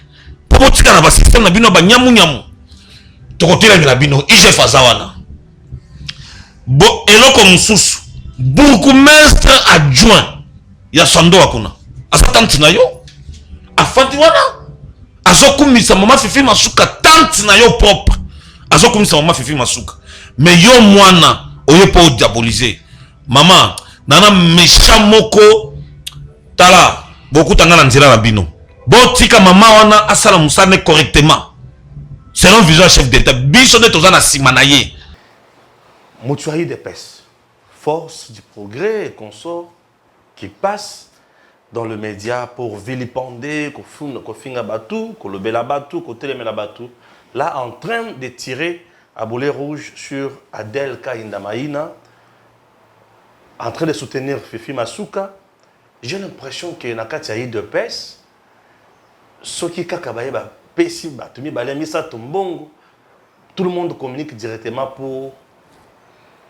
C: Po tika na ba système na bino ba nyamu nyamu. Tokotela na bino yi chef azawana. Bo eloko mususu. Bourgmestre adjoint ya Sando akuna. Asa tante na yo afandi wana azokumisa mama Fifi Masuka tante na yo propre azokumisa mama Fifi Masuka mais yo mwana oyo po diaboliser mama nana méchant moko tala beaucoup tanga na nzela na bino botika mama wana asala musane correctement selon vision chef d'état biso de tozana simanaye
B: Mutuaï des PES, force du progrès et consort qui passe dans le média pour vilipender, kofinga batou, kolobela batou, kotelemela batou, là en train de tirer à boulet rouge sur Adel Kainda Maïna, en train de soutenir Fifi Masuka. J'ai l'impression que Nakati a eu de pèse, ce qui kakabaye ba pesi batumi balemisa tombongo, tout le monde communique directement pour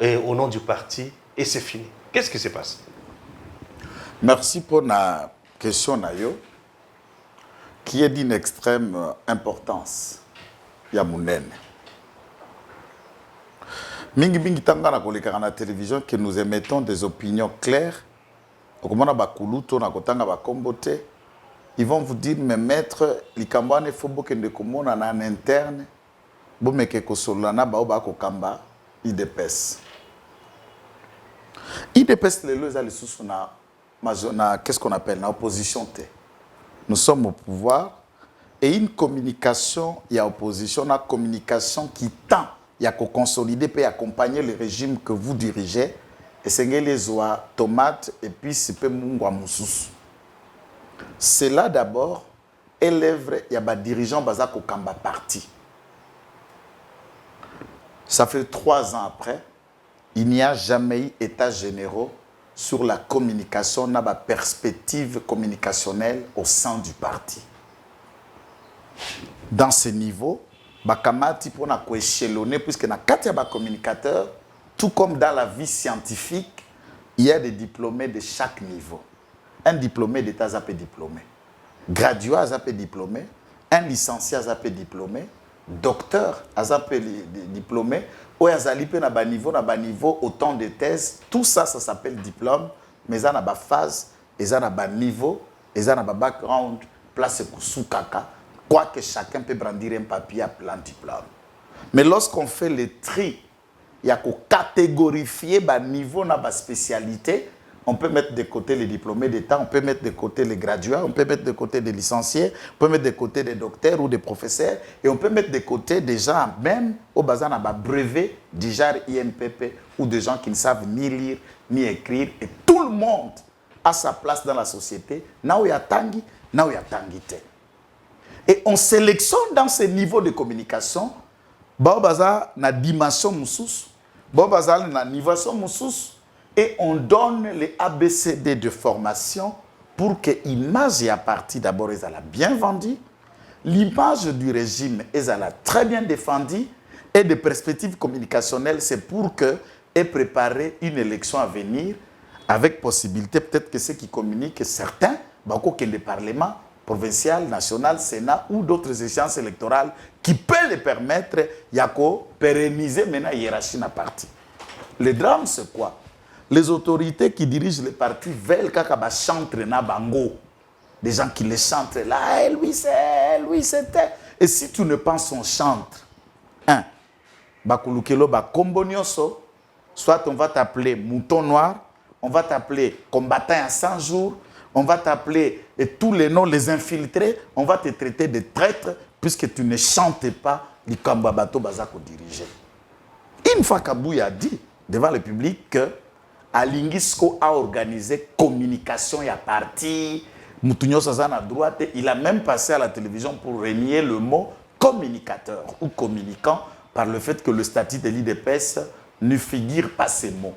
B: et au nom du parti et c'est fini. Qu'est-ce qui se passe?
A: Merci pour la question Nayo, qui est d'une extrême importance. Yamunene. Mingi mingi tanga na koleka na télévision que nous émettons des opinions claires. Okomona bakuluto na kotanga bakombote. Ils vont vous dire mais maître likambane fobo kende komona na en interne. Bo meke ko solana ba ba ko kamba IDPS. IDPS les lois les sous na qu'est-ce qu'on appelle l'opposition. Nous sommes au pouvoir et une communication, il y a opposition, une communication qui tend à consolider et accompagner le régime que vous dirigez. Et c'est les oies tomates et puis c'est peu mungwa moussous. Cela d'abord élève il y a des dirigeants bazako kamba parti. Ça fait 3 ans après, il n'y a jamais eu état généraux sur la communication, na ba perspective communicationnelle au sein du parti. Dans ce niveau, bakamati pour na échelonner puisque na katia ba communicateur, tout comme dans la vie scientifique, il y a des diplômés de chaque niveau. Un diplômé d'état zappé diplômé, graduat zappé diplômé, un licencié zappé diplômé, docteur zappé diplômé. Ou na ba niveau autant de thèses, tout ça ça s'appelle diplôme, mais ça na ba phase, et ça na ba niveau, et ça na ba background, place sous kaka, quoique chacun peut brandir un papier à plein diplôme. Mais lorsqu'on fait le tri, il y a qu'à catégorifier ba niveau na ba spécialité. On peut mettre de côté les diplômés d'État, on peut mettre de côté les graduats, on peut mettre de côté des licenciés, on peut mettre de côté des docteurs ou des professeurs, et on peut mettre de côté des gens même au bazar à brevet du genre INPP ou des gens qui ne savent ni lire ni écrire. Et tout le monde a sa place dans la société. Now ya tangi, now ya tangite. Et on sélectionne dans ces niveaux de communication, ba bazar na dimension moussous, ba bazar na niveau moussous. Et on donne les ABCD de formation pour que l'image à partir d'abord est bien vendue, l'image du régime est très bien défendue et des perspectives communicationnelles, c'est pour que et préparer une élection à venir avec possibilité peut-être que ceux qui communiquent, certains, que le Parlement provincial, national, Sénat ou d'autres échéances électorales qui peuvent les permettre de pérenniser maintenant la hiérarchie à parti. Le drame, c'est quoi? les autorités qui dirigent les partis veulent qu'il chante na bango. Des gens qui les chantent là, lui c'était. Et si tu ne penses son chante, bakulukelo bakombo nyonso, soit on va t'appeler mouton noir, on va t'appeler combattant à 100 jours, on va t'appeler et tous les noms, les infiltrés, on va te traiter de traître puisque tu ne chantes pas le Kambabato Bazako dirigé. Une fois qu'Abouya a dit devant le public que Alingisco a organisé communication et à parti, Moutounio Sazan à droite, il a même passé à la télévision pour renier le mot communicateur ou communicant par le fait que le statut de l'IDPS ne figure pas ces mots.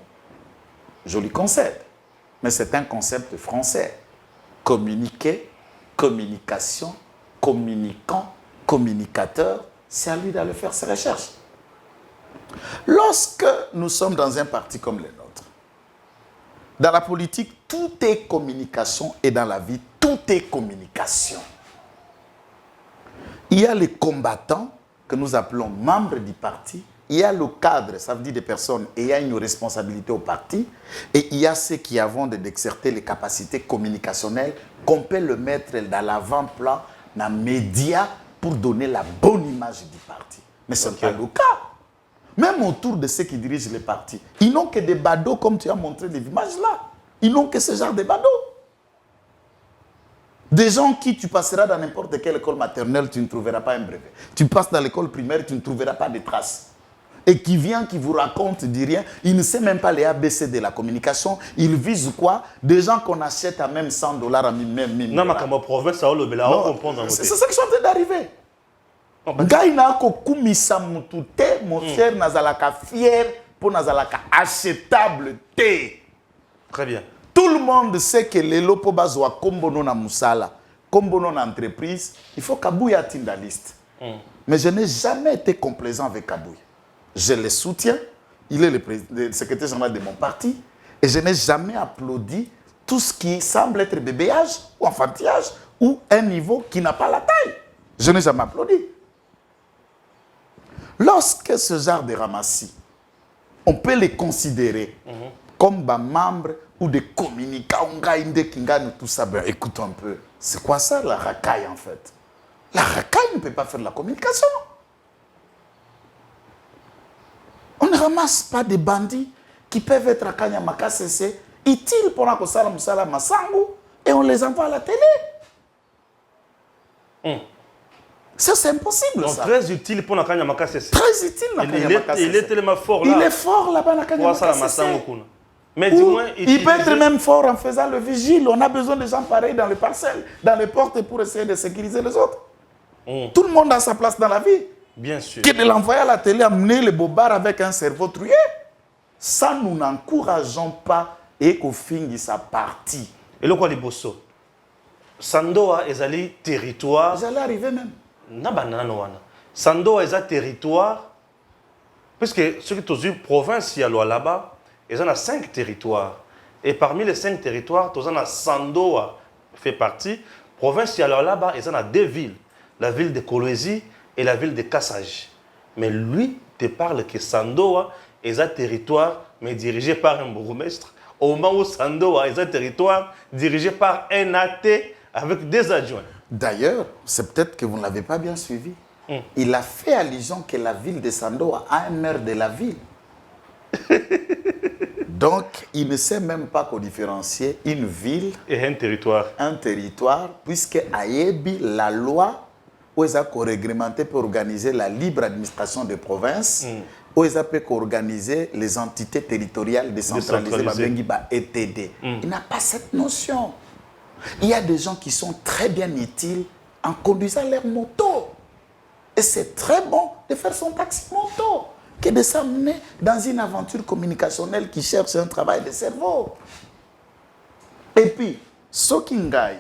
A: Joli concept, mais c'est un concept français. Communiquer, communication, communicant, communicateur, c'est à lui d'aller faire ses recherches. Lorsque nous sommes dans un parti comme le nôtre, dans la politique, tout est communication et dans la vie, tout est communication. Il y a les combattants que nous appelons membres du parti, il y a le cadre, ça veut dire des personnes ayant une responsabilité au parti, et il y a ceux qui avons d'exercer les capacités communicationnelles qu'on peut le mettre dans l'avant-plan, dans les médias, pour donner la bonne image du parti. Mais ce n'est pas le cas. Même autour de ceux qui dirigent les partis, ils n'ont que des badauds, comme tu as montré les images là. Ils n'ont que ce genre de badauds. Des gens qui tu passeras dans n'importe quelle école maternelle, tu ne trouveras pas un brevet. Tu passes dans l'école primaire, tu ne trouveras pas de traces. Et qui vient, qui vous raconte, dit rien. Il ne sait même pas les ABC de la communication. Il vise quoi? Des gens qu'on achète à même $100 à même 1000 $.
B: Non, mais comme province, ça va le bel
A: c'est ça qui sont en train d'arriver. Gaïna ko kumisa mutute, mon cher nazalaka fier pour nazalaka achetable te.
B: Très bien.
A: Tout le monde sait que les lopo bazwa kombono na musala, kombono na entreprise, il faut Kabouya tinda liste. Mais je n'ai jamais été complaisant avec Kabouya. Je le soutiens, il est le secrétaire général de mon parti, et je n'ai jamais applaudi tout ce qui semble être bébéage ou enfantillage ou un niveau qui n'a pas la taille. Je n'ai jamais applaudi. Lorsque ce genre de ramassis, on peut les considérer comme des membres ou des communicants, tout ça, ben, écoute un peu, c'est quoi ça la racaille en fait? La racaille ne peut pas faire de la communication. On ne ramasse pas des bandits qui peuvent être à Kanyamaka CC, utiles pour la Kosala Moussala Massangu, et on les envoie à la télé. Ça, c'est impossible.
B: Donc,
A: ça.
B: très utile pour la Kanyamaka CC.
A: Très utile, la Kanyamaka CC.
B: Il est tellement fort là.
A: Il est fort là-bas, la Kanyamaka CC.
B: Mais dis-moi,
A: il peut être même fort en faisant le vigile. On a besoin de gens pareils dans les parcelles, dans les portes pour essayer de sécuriser les autres. Tout le monde a sa place dans la vie.
B: Bien sûr.
A: Que de l'envoyer à la télé, amener les bobards avec un cerveau trouillé. Ça, nous n'encourageons pas et qu'au fin de sa partie.
B: Et le quoi les bosso? Sandoa est allé territoire.
A: J'allais arriver même.
B: Sandoa est un territoire. Puisque ceux qui ont eu province, il y a là-bas, ils en ont 5 territoires. Et parmi les 5 territoires, ils en ont Sandoa fait partie. Province, il y a là-bas, ils en ont 2 villes. La ville de Kolwezi et la ville de Kassaj. Mais lui te parle que Sandoa est un territoire, mais dirigé par un bourgmestre. Au moment où Sandoa est un territoire dirigé par un athée avec des adjoints.
A: D'ailleurs, c'est peut-être que vous ne l'avez pas bien suivi. Il a fait allusion que la ville de Sandoa a un maire de la ville. Donc, il ne sait même pas qu'on différencier une ville
B: et un territoire.
A: Un territoire, puisque Ayebi, la loi, où ils ont réglementé pour organiser la libre administration des provinces, où ils ont organiser les entités territoriales décentralisées, ETD. Il n'a pas cette notion. Il y a des gens qui sont très bien utiles en conduisant leur moto. Et c'est très bon de faire son taxi moto que de s'amener dans une aventure communicationnelle qui cherche un travail de cerveau. Et puis, Sokingai,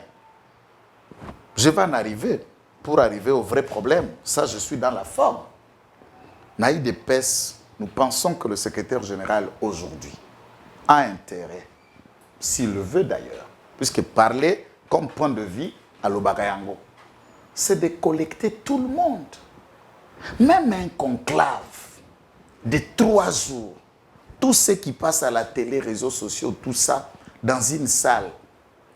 A: je vais en arriver pour arriver au vrai problème. Ça, je suis dans la forme. Naïd Depes, nous pensons que le secrétaire général aujourd'hui a intérêt, s'il le veut d'ailleurs, puisque parler comme point de vue à l'Obagayango, c'est de collecter tout le monde. Même un conclave de 3 jours tout ce qui passe à la télé, réseaux sociaux, tout ça, dans une salle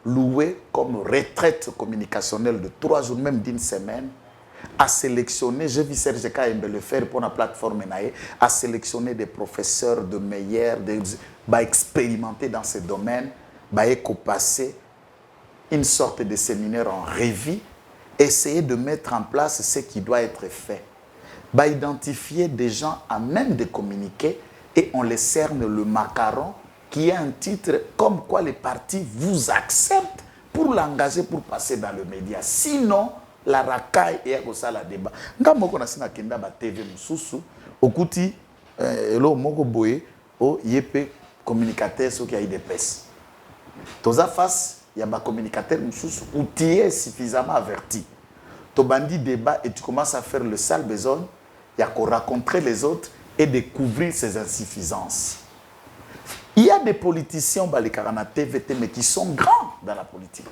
A: louée comme retraite communicationnelle de 3 jours, même d'une semaine, à sélectionner, j'ai vu Serge Kaembe le faire pour la plateforme NAE, à sélectionner des professeurs de meilleurs, expérimenter dans ces domaines, passer une sorte de séminaire en revue, essayer de mettre en place ce qui doit être fait. Identifier des gens à même de communiquer et on les cerne le macaron qui est un titre comme quoi les partis vous acceptent pour l'engager, pour passer dans le média. Sinon, la racaille et ça la débat. Nga moko na sina kenda ba TV mususu okuti elo moko boye o yep communicateur ceux qui a eu des pèses. Toza face il y a ba communicateur mususu ou tu es suffisamment averti. To bandi débat et tu commences à faire le sale besoin, il y a qu'à rencontrer les autres et découvrir ses insuffisances. Il y a des politiciens balikana TVT mais qui sont grands dans la politique.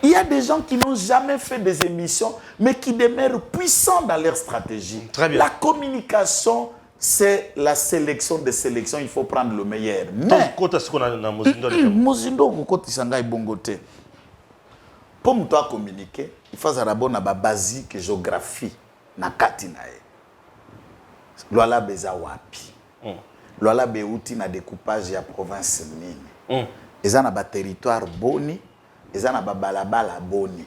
A: Il y a des gens qui n'ont jamais fait des émissions, mais qui demeurent puissants dans leur stratégie.
B: Très bien.
A: La communication, c'est la sélection des sélections. Il faut prendre le meilleur. Mais, pour toi communiquer, il faut avoir une basique géographie. Na katinae. Loala beza wapi. Loala beuti na découpage ya province nini. Eza na ba territoire boni. Ils ont un balabala boni.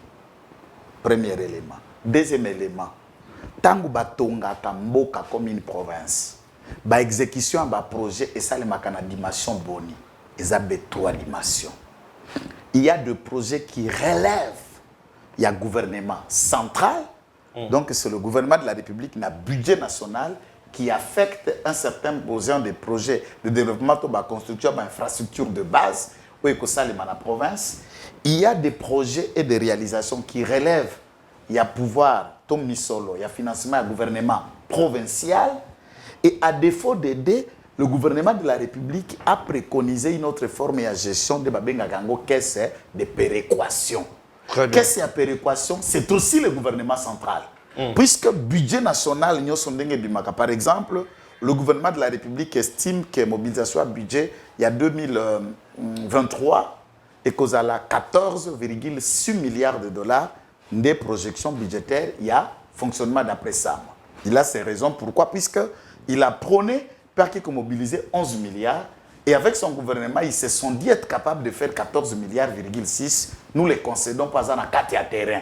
A: Premier élément. Deuxième élément. Tangu batonga kamboka comme une province. Ba exécution ba projet et ça les makana dimension boni. Ils ont 3 dimensions. Il y a des projets qui relèvent. Il y a gouvernement central. Donc c'est le gouvernement de la République qui a un budget national qui affecte un certain besoin de projets de développement de la construction d'infrastructures de base où il y a la province. Il y a des projets et des réalisations qui relèvent. Il y a pouvoir, Tom Solo, il y a financement du gouvernement provincial. Et à défaut d'aider, le gouvernement de la République a préconisé une autre forme de gestion de Babengagango, caisse de péréquation. Caisse de péréquation, c'est aussi le gouvernement central. Puisque le budget national, par exemple, le gouvernement de la République estime que la mobilisation à budget, il y a 2023, et qu'aux 14,6 milliards de dollars des projections budgétaires, il y a fonctionnement d'après ça. Il a ses raisons. Pourquoi? Puisqu'il a prôné par qui mobiliser 11 milliards et avec son gouvernement, ils se sont dit être capables de faire 14 milliards,6. Nous les concédons pas à 4 terrain.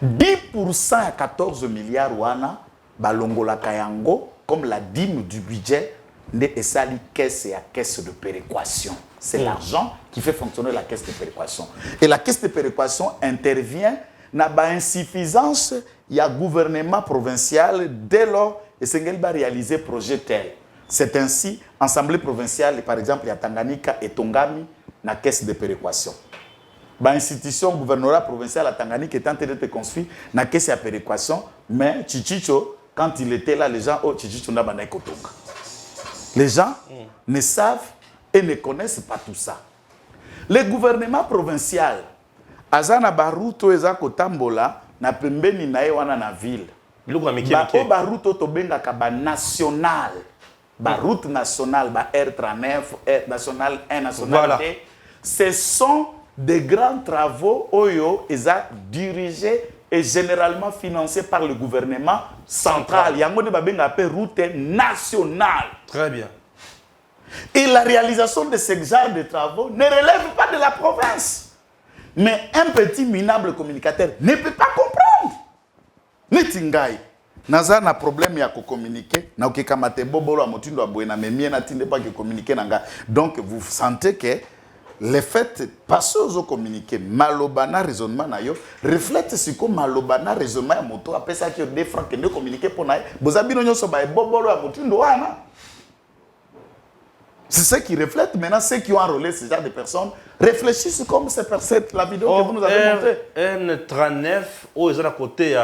A: 10% à 14 milliards wana balongola kayango comme la dîme du budget et ça caisse et à caisse de péréquation. C'est l'argent qui fait fonctionner la caisse de péréquation. Et la caisse de péréquation intervient dans l'insuffisance, il y a gouvernement provincial dès lors et c'est qu'elle va réaliser projet tel. C'est ainsi, Assemblée provinciale, par exemple, il y a Tanganyika et Tongami, dans la caisse de péréquation. L'institution gouverneuriale provinciale à Tanganyika est en train d'être construite dans la caisse de péréquation, mais Chichicho, quand il était là, les gens, oh, Chichicho n'a pas de Kotonga. Les gens ne savent et ne connaissent pas tout ça. Le gouvernement provincial, azana baruto ezako tambola na pembeni na ewana na ville. Ba baruto to benga ka national. Ba route nationale, ba R39, R national 1 national 2. Ce sont des grands travaux oyo eza dirigés et généralement financés par le gouvernement central. Yango de ba benga pe route nationale.
B: Très bien.
A: Et la réalisation de ce genre de travaux ne relève pas de la province. Mais un petit minable communicateur ne peut pas comprendre. Netingai. Naza na problème ya communiquer. Na okikamate bobolo a motindo aboena mais mien na tinde pas que communiquer nanga. Donc vous sentez que les faits passés aux communiqués malobana raisonnement na yo reflète ce que malobana raisonnement ya moto après ça que des francs que ne communiquer pour na bozabino nyoso ba bobolo a motindo wana. C'est ce qui reflète maintenant ceux qui ont enrôlé ce genre de personnes. Réfléchissez comme c'est la vidéo que vous nous avez montrée.
B: N39, où ils sont à côté,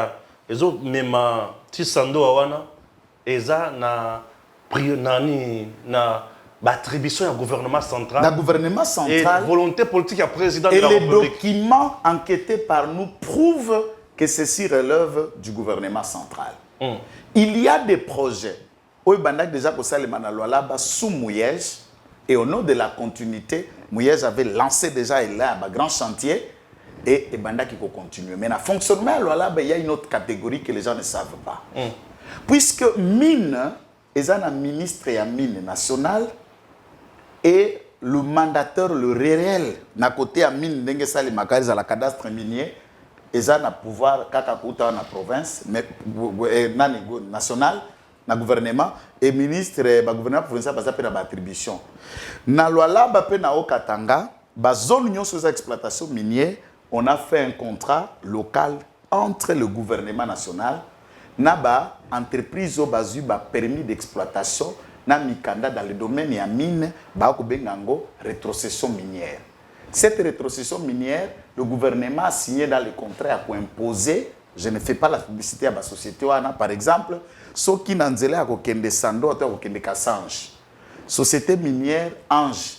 B: ils ont même Tissando Awana, ils ont attribution au gouvernement central.
A: Le gouvernement central.
B: Et volonté politique à président de
A: et
B: la
A: les
B: République.
A: documents enquêtés par nous prouvent que ceci relève du gouvernement central. Il y a des projets oyo bandak déjà kosalema na Lualaba sous Mouyej, et au nom de la continuité, Mouyej avait lancé déjà un grand chantier, et bandak il faut continuer. Mais dans le fonctionnement à Lualaba, il y a une autre catégorie que les gens ne savent pas. Puisque mine, ils ont un ministre et un mine national, et le mandateur, le réel, na côté à mine, dengue sali makari à la cadastre minier, ils ont un pouvoir kakakuta na province, mais national, na gouvernement, et ministre, gouvernement provincial, ça peut attribution. Na Lualaba pe na Okatanga, zone union sous exploitation minière, on a fait un contrat local entre le gouvernement national, na entreprise au basu permis d'exploitation, na mikanda dans le domaine ya mine, bengango rétrocession minière. Cette rétrocession minière, le gouvernement a signé dans le contrat pour imposer, je ne fais pas la publicité à la société, par exemple, ce qui n'a pas de sando, de Kassange. Société minière Ange,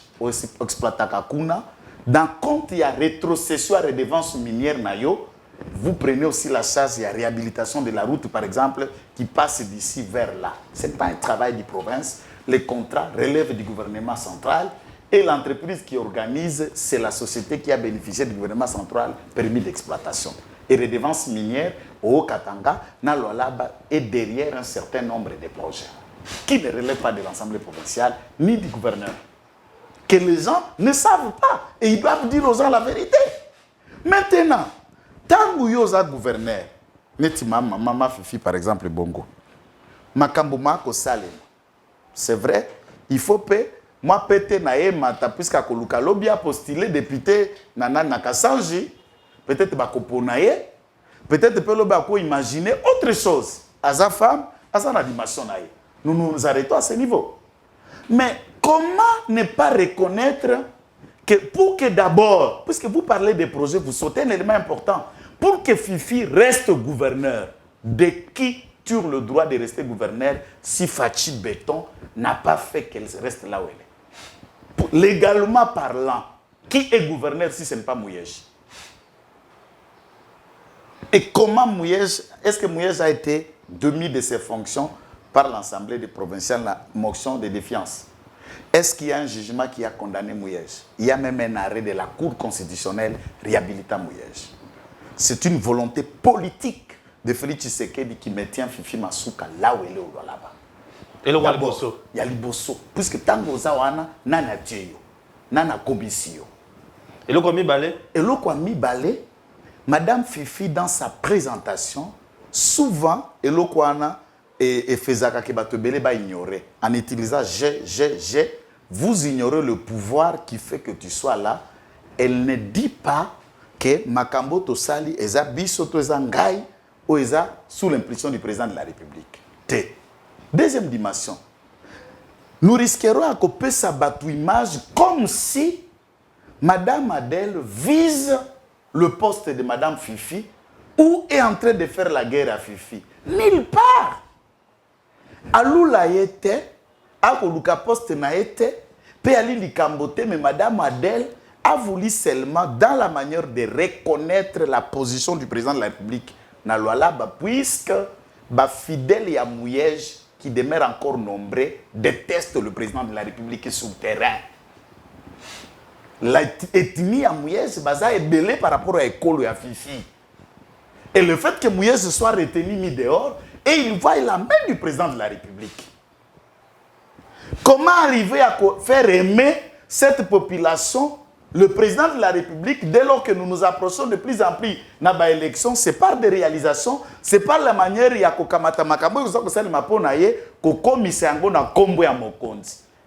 A: exploitant Kakuna, dans compte il y a rétrocession à redevance minière nayo, vous prenez aussi la charge de la réhabilitation de la route, par exemple, qui passe d'ici vers là. Ce n'est pas un travail de province. Les contrats relèvent du gouvernement central et l'entreprise qui organise, c'est la société qui a bénéficié du gouvernement central, permis d'exploitation. Et redevance minière, au Katanga, na Lualaba, est derrière un certain nombre de projets qui ne relèvent pas de l'Assemblée provinciale ni du gouverneur. Que les gens ne savent pas et ils doivent dire aux gens la vérité. Maintenant, tant que vous êtes gouverneur, maman Fifi par exemple Bongo, makambo mako salem. C'est vrai, il faut payer. Moi pété nae mata puisque koluka lobby a postulé député nana Nakasanji, peut-être bakoponaye, peut-être peut le bako imaginer autre chose. À sa femme, à sa animation nae. Nous nous arrêtons à ce niveau. Mais comment ne pas reconnaître que pour que d'abord, puisque vous parlez des projets, vous sautez un élément important, pour que Fifi reste gouverneur, de qui tire le droit de rester gouverneur si Fachi Béton n'a pas fait qu'elle reste là où elle est? Légalement parlant, qui est gouverneur si ce n'est pas Mouyej? Et comment Mouyej, est-ce que Mouyej a été démis de ses fonctions par l'Assemblée des provinciales, la motion de défiance? Est-ce qu'il y a un jugement qui a condamné Mouyej? Il y a même un arrêt de la Cour constitutionnelle réhabilitant Mouyej. C'est une volonté politique de Félix Tshisekedi qui maintient Fifi Masuka là où elle est au Lualaba.
B: Et le Waliboso?
A: Il y a Liboso. Puisque tango zawana nana tieyo, nana kobisio.
B: Et le Kwami Balé?
A: Et le Kwami Balé, Madame Fifi dans sa présentation, souvent, et le Kwana et Fezaka Kebatebele va ignorer. En utilisant j'ai, vous ignorez le pouvoir qui fait que tu sois là. Elle ne dit pas que Makambo Tosali eza biso to eza ngai ou eza sous l'impulsion du président de la République. Deuxième dimension. Nous risquerons à couper sa image comme si Madame Adèle vise le poste de Madame Fifi ou est en train de faire la guerre à Fifi. Nulle part. Alou la yete, akoluka poste na yete, pe ali likambote, mais Madame Adèle a voulu seulement, dans la manière de reconnaître la position du président de la République, na Lualaba, puisque fidèle ya Mouyej, qui demeure encore nombreux, déteste le président de la République sur le terrain. L'ethnie à Mouyej est belée par rapport à l'école et à Fifi. Et le fait que Mouyej soit retenu mis dehors, et il voit la main du président de la République. Comment arriver à faire aimer cette population, le président de la République, dès lors que nous nous approchons de plus en plus dans l'élection, c'est par des réalisations, c'est par la manière dont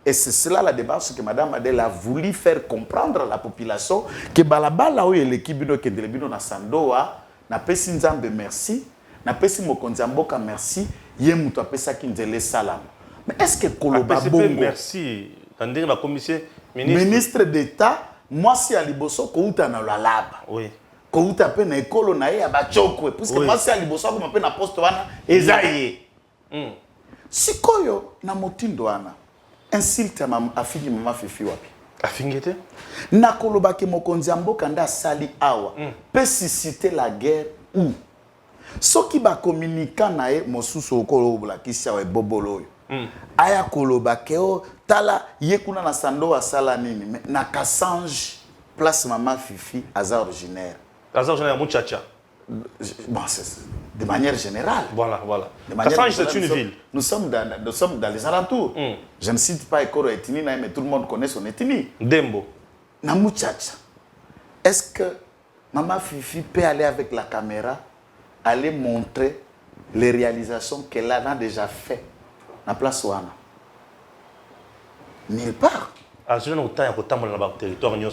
A: et c'est cela la démarche que Mme Adèle a voulu faire comprendre à la population que balabala où il est na sandoa na pesi nzambe merci na pesi mokonzi mboka merci ye muto apesa ki nzele salam. Mais est-ce que Koloba Bongo
B: merci tandis ma commissaire
A: ministre d'État moi si à liboso ko uta na Lualaba
B: oui
A: ko uta pe na ekolo na ye abachokwe parce que moi si à liboso ko pe na poste wana ezaye sikoyo na motindo wana insulte afiki mama Fifi wapi
B: afingete
A: na Koloba ke mokonzi mboka nda sali awa peut susciter la guerre où ceux qui va communiquer na mosusu okolo bla kisia we bobolo aya koloba keo tala yekuna na sando asala nini mais na Kassange place Maman Fifi aza originaire.
B: Aza originaire Muchacha.
A: Bon, c'est de manière générale.
B: Voilà.
A: Kassange,
B: c'est une ville.
A: Nous sommes dans les alentours. Je ne cite pas Ekoro Etini, mais tout le monde connaît son ethnie.
B: Dembo.
A: Na Muchacha. Est-ce que Maman Fifi peut aller avec la caméra, aller montrer les réalisations qu'elle a déjà fait na place Ouana? Nulle part.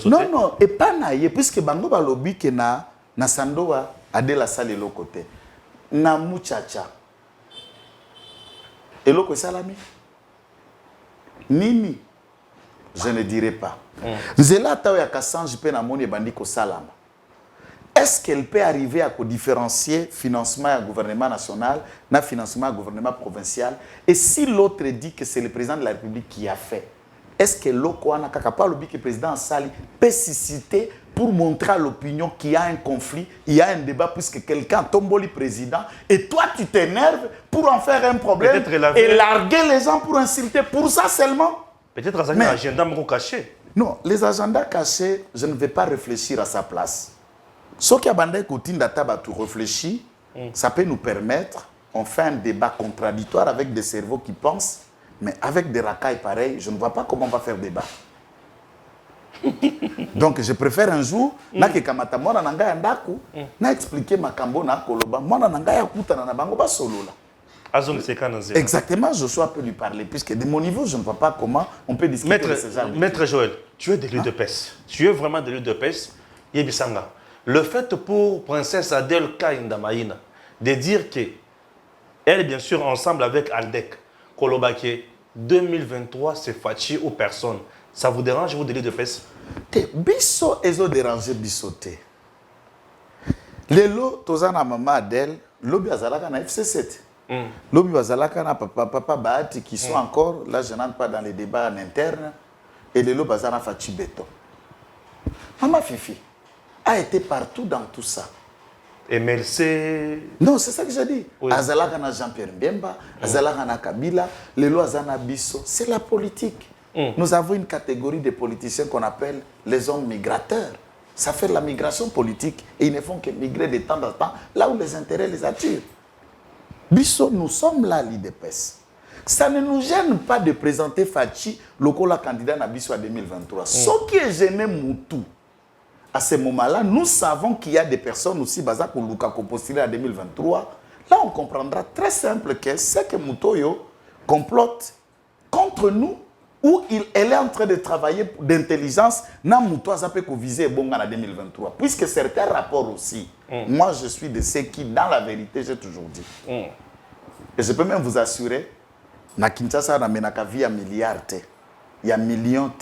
A: Non, et pas naïe, puisque Bango Balobi que na Sandoa a de la salle l'autre côté. Na Muchacha. Et l'autre salami. Nini. Je ne dirais pas. Zela Taoya Kassange pe na moni bandi ko salama. Est-ce qu'elle peut arriver à différencier financement du gouvernement national na financement du gouvernement provincial? Et si l'autre dit que c'est le président de la République qui a fait, est-ce que l'Okwana Kakapalobi, que le président Sali, peut susciter pour montrer à l'opinion qu'il y a un conflit, il y a un débat, puisque quelqu'un tombe le président, et toi tu t'énerves pour en faire un problème et larguer les gens pour insulter, pour ça seulement?
B: Peut-être un agenda caché.
A: Non, les agendas cachés, je ne vais pas réfléchir à sa place. Ce qui a bandé Koutinda Taba tout réfléchir, ça peut nous permettre, on fait un débat contradictoire avec des cerveaux qui pensent, mais avec des racailles pareils, je ne vois pas comment on va faire débat. Donc je préfère un jour, na ke kamata mwana nanga ya ndaku, na expliquer makambo na koloba, mwana nanga ya kutana na bango ba solola. Exactement, Joshua peut lui parler, puisque de mon niveau, je ne vois pas comment on peut discuter de ces gens.
B: Maître Joël, tu es de l'île de Pes. Tu es vraiment de l'île de Pes. Yebisanga. Le fait pour Princesse Adèle Kainda Maïna de dire que elle, bien sûr, ensemble avec Aldec, Kolobake, 2023, c'est Fachi ou personne. Ça vous dérange, vous, de l'île de Pes?
A: Bisso, ils ont dérangé Bissoté. Lelo, Tozana Maman Adèle, Lobi Azalaka na FC7. Lobi Bazalaka na papa Bahati qui sont encore, là je n'entre pas dans les débats en interne, et les Lobi Bazana Fachi Beto. Maman Fifi a été partout dans tout ça.
B: Et merci.
A: Non, c'est ça que j'ai dit. Oui. Azalaka na Jean-Pierre Mbemba, Azalaka na Kabila, les lois Azana Bisso, c'est la politique. Nous avons une catégorie de politiciens qu'on appelle les hommes migrateurs. Ça fait la migration politique et ils ne font que migrer de temps en temps là où les intérêts les attirent. Bisso, nous sommes là, l'IDPS. Ça ne nous gêne pas de présenter Fachi, le candidat à Bisso à 2023. Ce qui est gêné Moutou, à ce moment-là, nous savons qu'il y a des personnes aussi, Baza pour Luka postulé à 2023. Là, on comprendra très simple que c'est que Moutoyo complote contre nous, où elle est en train de travailler d'intelligence, na Mouto a peut viser Bonga en 2023. Puisque certains rapports aussi, moi je suis de ceux qui, dans la vérité, j'ai toujours dit. Et je peux même vous assurer, na Kinshasa, na menaka vie à milliards, il y a millions,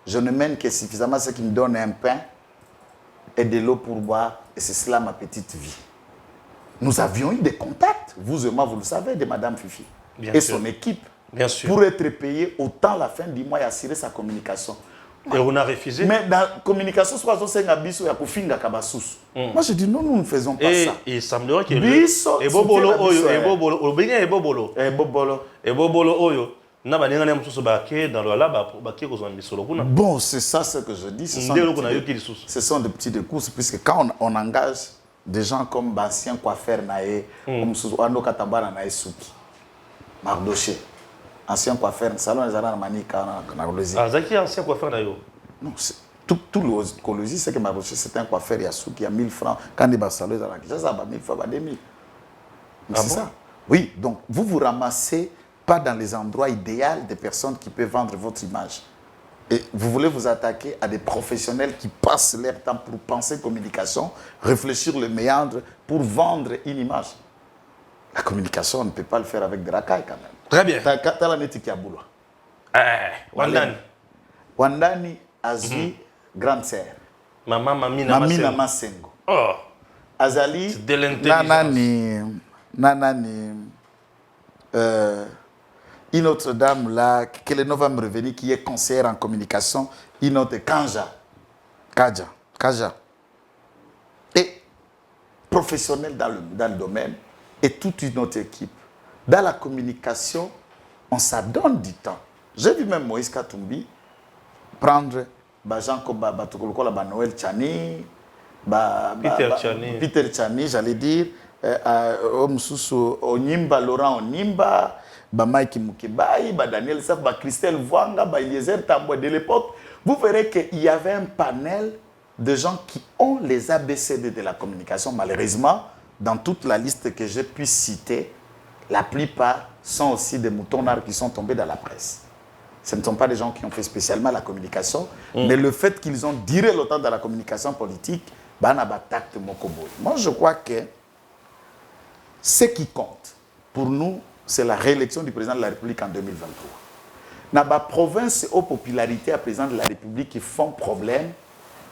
A: je ne mène que suffisamment ce qui me donne un pain et de l'eau pour boire, et c'est cela ma petite vie. Nous avions eu des contacts, vous et moi, vous le savez, de Madame Fifi et son équipe.
B: Bien sûr.
A: Pour être payé autant la fin du mois et assurer sa communication.
B: Et on a refusé.
A: Mais dans la communication, moi je dis non, nous ne faisons pas ça.
B: Et il semblerait que
A: Bisso,
B: Ebobolo Oyo, Ebobolo Oyo,
A: bon, c'est ça ce que je dis. Ce sont des petits décours, puisque quand on engage des gens comme Bastien Coiffeur Naé, comme Ando Katambana Naé Souki, Mardoché. Ancien coiffeur, salon les années manika na Colosie.
B: Ah, Zaki ancien coiffeur d'ailleurs.
A: Non, tout le Colosie, c'est que Mardoché, c'est un coiffeur, il y a sous qui a 1000 francs. Quand il va salon les années, ça va 1000 francs, 2000. C'est ça. Oui, donc vous vous ramassez pas dans les endroits idéaux des personnes qui peuvent vendre votre image. Et vous voulez vous attaquer à des professionnels qui passent leur temps pour penser communication, réfléchir le méandre pour vendre une image. La communication, on ne peut pas le faire avec des racailles quand même.
B: Très bien.
A: T'as la neti qui a boulot.
B: Wandani.
A: Wandani Azui, grande sœur.
B: Mamina
A: Masengo.
B: Oh.
A: Azali.
B: C'est de l'intelligence.
A: Nanani. Une autre dame là, qui est novembre revenu, qui est conseillère en communication. Une autre Kaja. Et professionnel dans le domaine. Et toute une autre équipe. Dans la communication, on s'adonne du temps. J'ai vu même Moïse Katumbi prendre Jean Koba, Noël Tchani, Peter Tchani, j'allais dire, Onyimba, Laurent Onyimba, Mike Mukebai, Daniel Saf, Christelle Vwanga, Eliezer Tamboué de l'époque. Vous verrez qu'il y avait un panel de gens qui ont les ABCD de la communication. Malheureusement, dans toute la liste que j'ai pu citer, la plupart sont aussi des moutons noirs qui sont tombés dans la presse. Ce ne sont pas des gens qui ont fait spécialement la communication, mais le fait qu'ils ont duré longtemps dans la communication politique, moi, je crois que ce qui compte pour nous, c'est la réélection du président de la République en 2023. Dans la province aux popularités à président de la République qui font problème,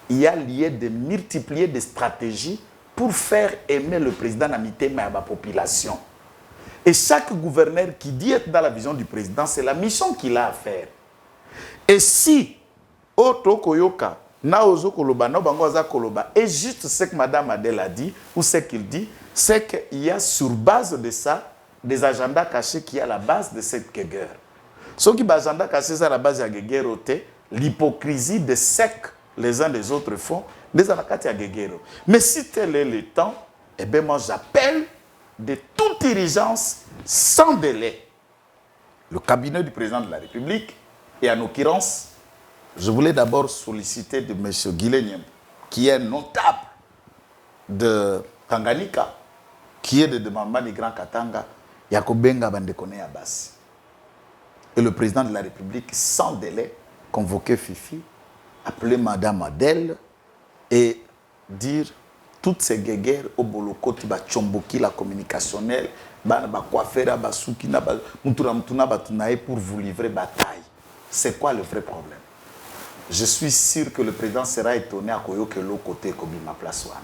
A: il y a lieu de multiplier des stratégies pour faire aimer le président Namité mais à la population. Et chaque gouverneur qui dit être dans la vision du président, c'est la mission qu'il a à faire. Et si Oto Koyoka, Naozo Koloba, Nobangoza Koloba, est juste ce que Mme Adel a dit, ou ce qu'il dit, c'est qu'il y a sur base de ça des agendas cachés qui sont à la base de cette guerre. Ce qui est agenda caché à la base de la guerre, l'hypocrisie de ce que les uns des autres font, des attaques à guerre. Mais si tel est le temps, eh bien moi j'appelle de toute urgence, sans délai, le cabinet du président de la République, et en l'occurrence, je voulais d'abord solliciter de M. Guilenium, qui est notable de Tanganyika, qui est de Demamba du Grand Katanga, Yakobenga Bandekone Abbas. Et le président de la République, sans délai, convoquer Fifi, appeler Mme Adel et dire toutes ces guerres au Bolokoti, Tchomboki, la communicationnelle, Coiffera, Soukina, pour vous livrer bataille. C'est quoi le vrai problème? Je suis sûr que le président sera étonné à Koyo que l'autre côté Kobima Place Wana.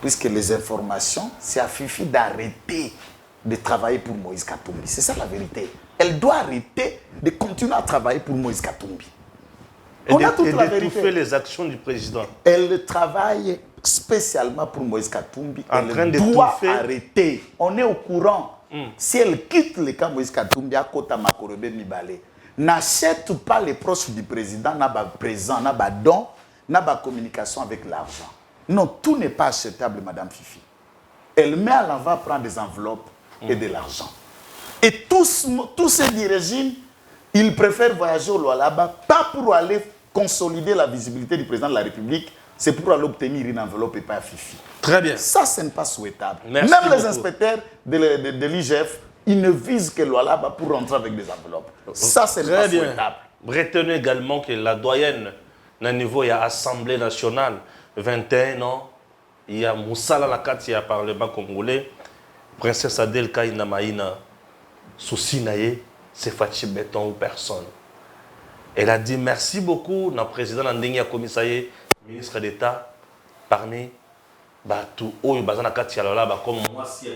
A: Puisque les informations, c'est à Fifi d'arrêter de travailler pour Moïse Katumbi. C'est ça la vérité. Elle doit arrêter de continuer à travailler pour Moïse Katumbi.
B: On a toute la vérité. D'étouffer les actions du président.
A: Elle travaille spécialement pour Moïse Katumbi. Elle doit arrêter. On est au courant. Si elle quitte le camp Moïse Katumbi, à Kota Makorebe Mibale, n'achète pas les proches du président, n'a pas présent, n'a pas don, n'a pas communication avec l'argent. Non, tout n'est pas achetable, Madame Fifi. Elle met à l'envers, prend des enveloppes et de l'argent. Et tous ces dirigeants, ils préfèrent voyager au Lualaba, pas pour aller consolider la visibilité du président de la République, c'est pour aller obtenir une enveloppe et pas Fifi.
B: Très bien.
A: Ça, ce n'est pas souhaitable.
B: Merci
A: Même
B: beaucoup.
A: les inspecteurs de l'IGF, ils ne visent que Lualaba pour rentrer avec des enveloppes. Ça, ce n'est pas souhaitable.
B: Retenez également que la doyenne, au niveau de l'Assemblée nationale, 21 ans, il y a Moussala Nakati, il y a Parlement congolais, Princesse Adel Kaïna Maïna, souci naïe, c'est Fachi Béton ou personne. Elle a dit merci beaucoup, le président Nandengya Komissaye, ministre d'État, parmi tout haut, comme moi, si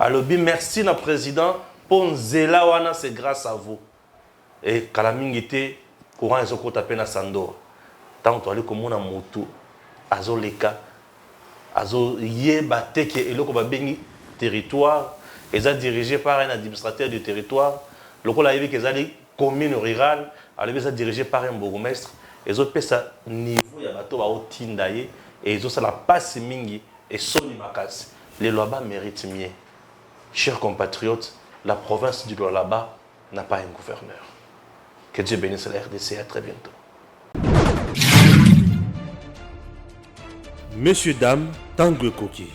B: alors, merci le président, pour Zela Wana, c'est grâce à vous. Et Kalamingite, courant les autres tapés na Sando. Tant que comme on a moto, azo leka, azo yé bate qui est le bengi territoire, et ça dirigé par un administrateur du territoire. Le coup là, il y a des communes rurales, alors ça dirigé par un bourgmestre. Et ils ont fait ça niveau, il y a bateau à Tindaye, et ils ont ça la passe mingi et Soni Makas. Les Lualaba méritent mieux. Chers compatriotes, la province du Lualaba n'a pas un gouverneur. Que Dieu bénisse la RDC, à très bientôt. Messieurs, dames, Tanguy Koki.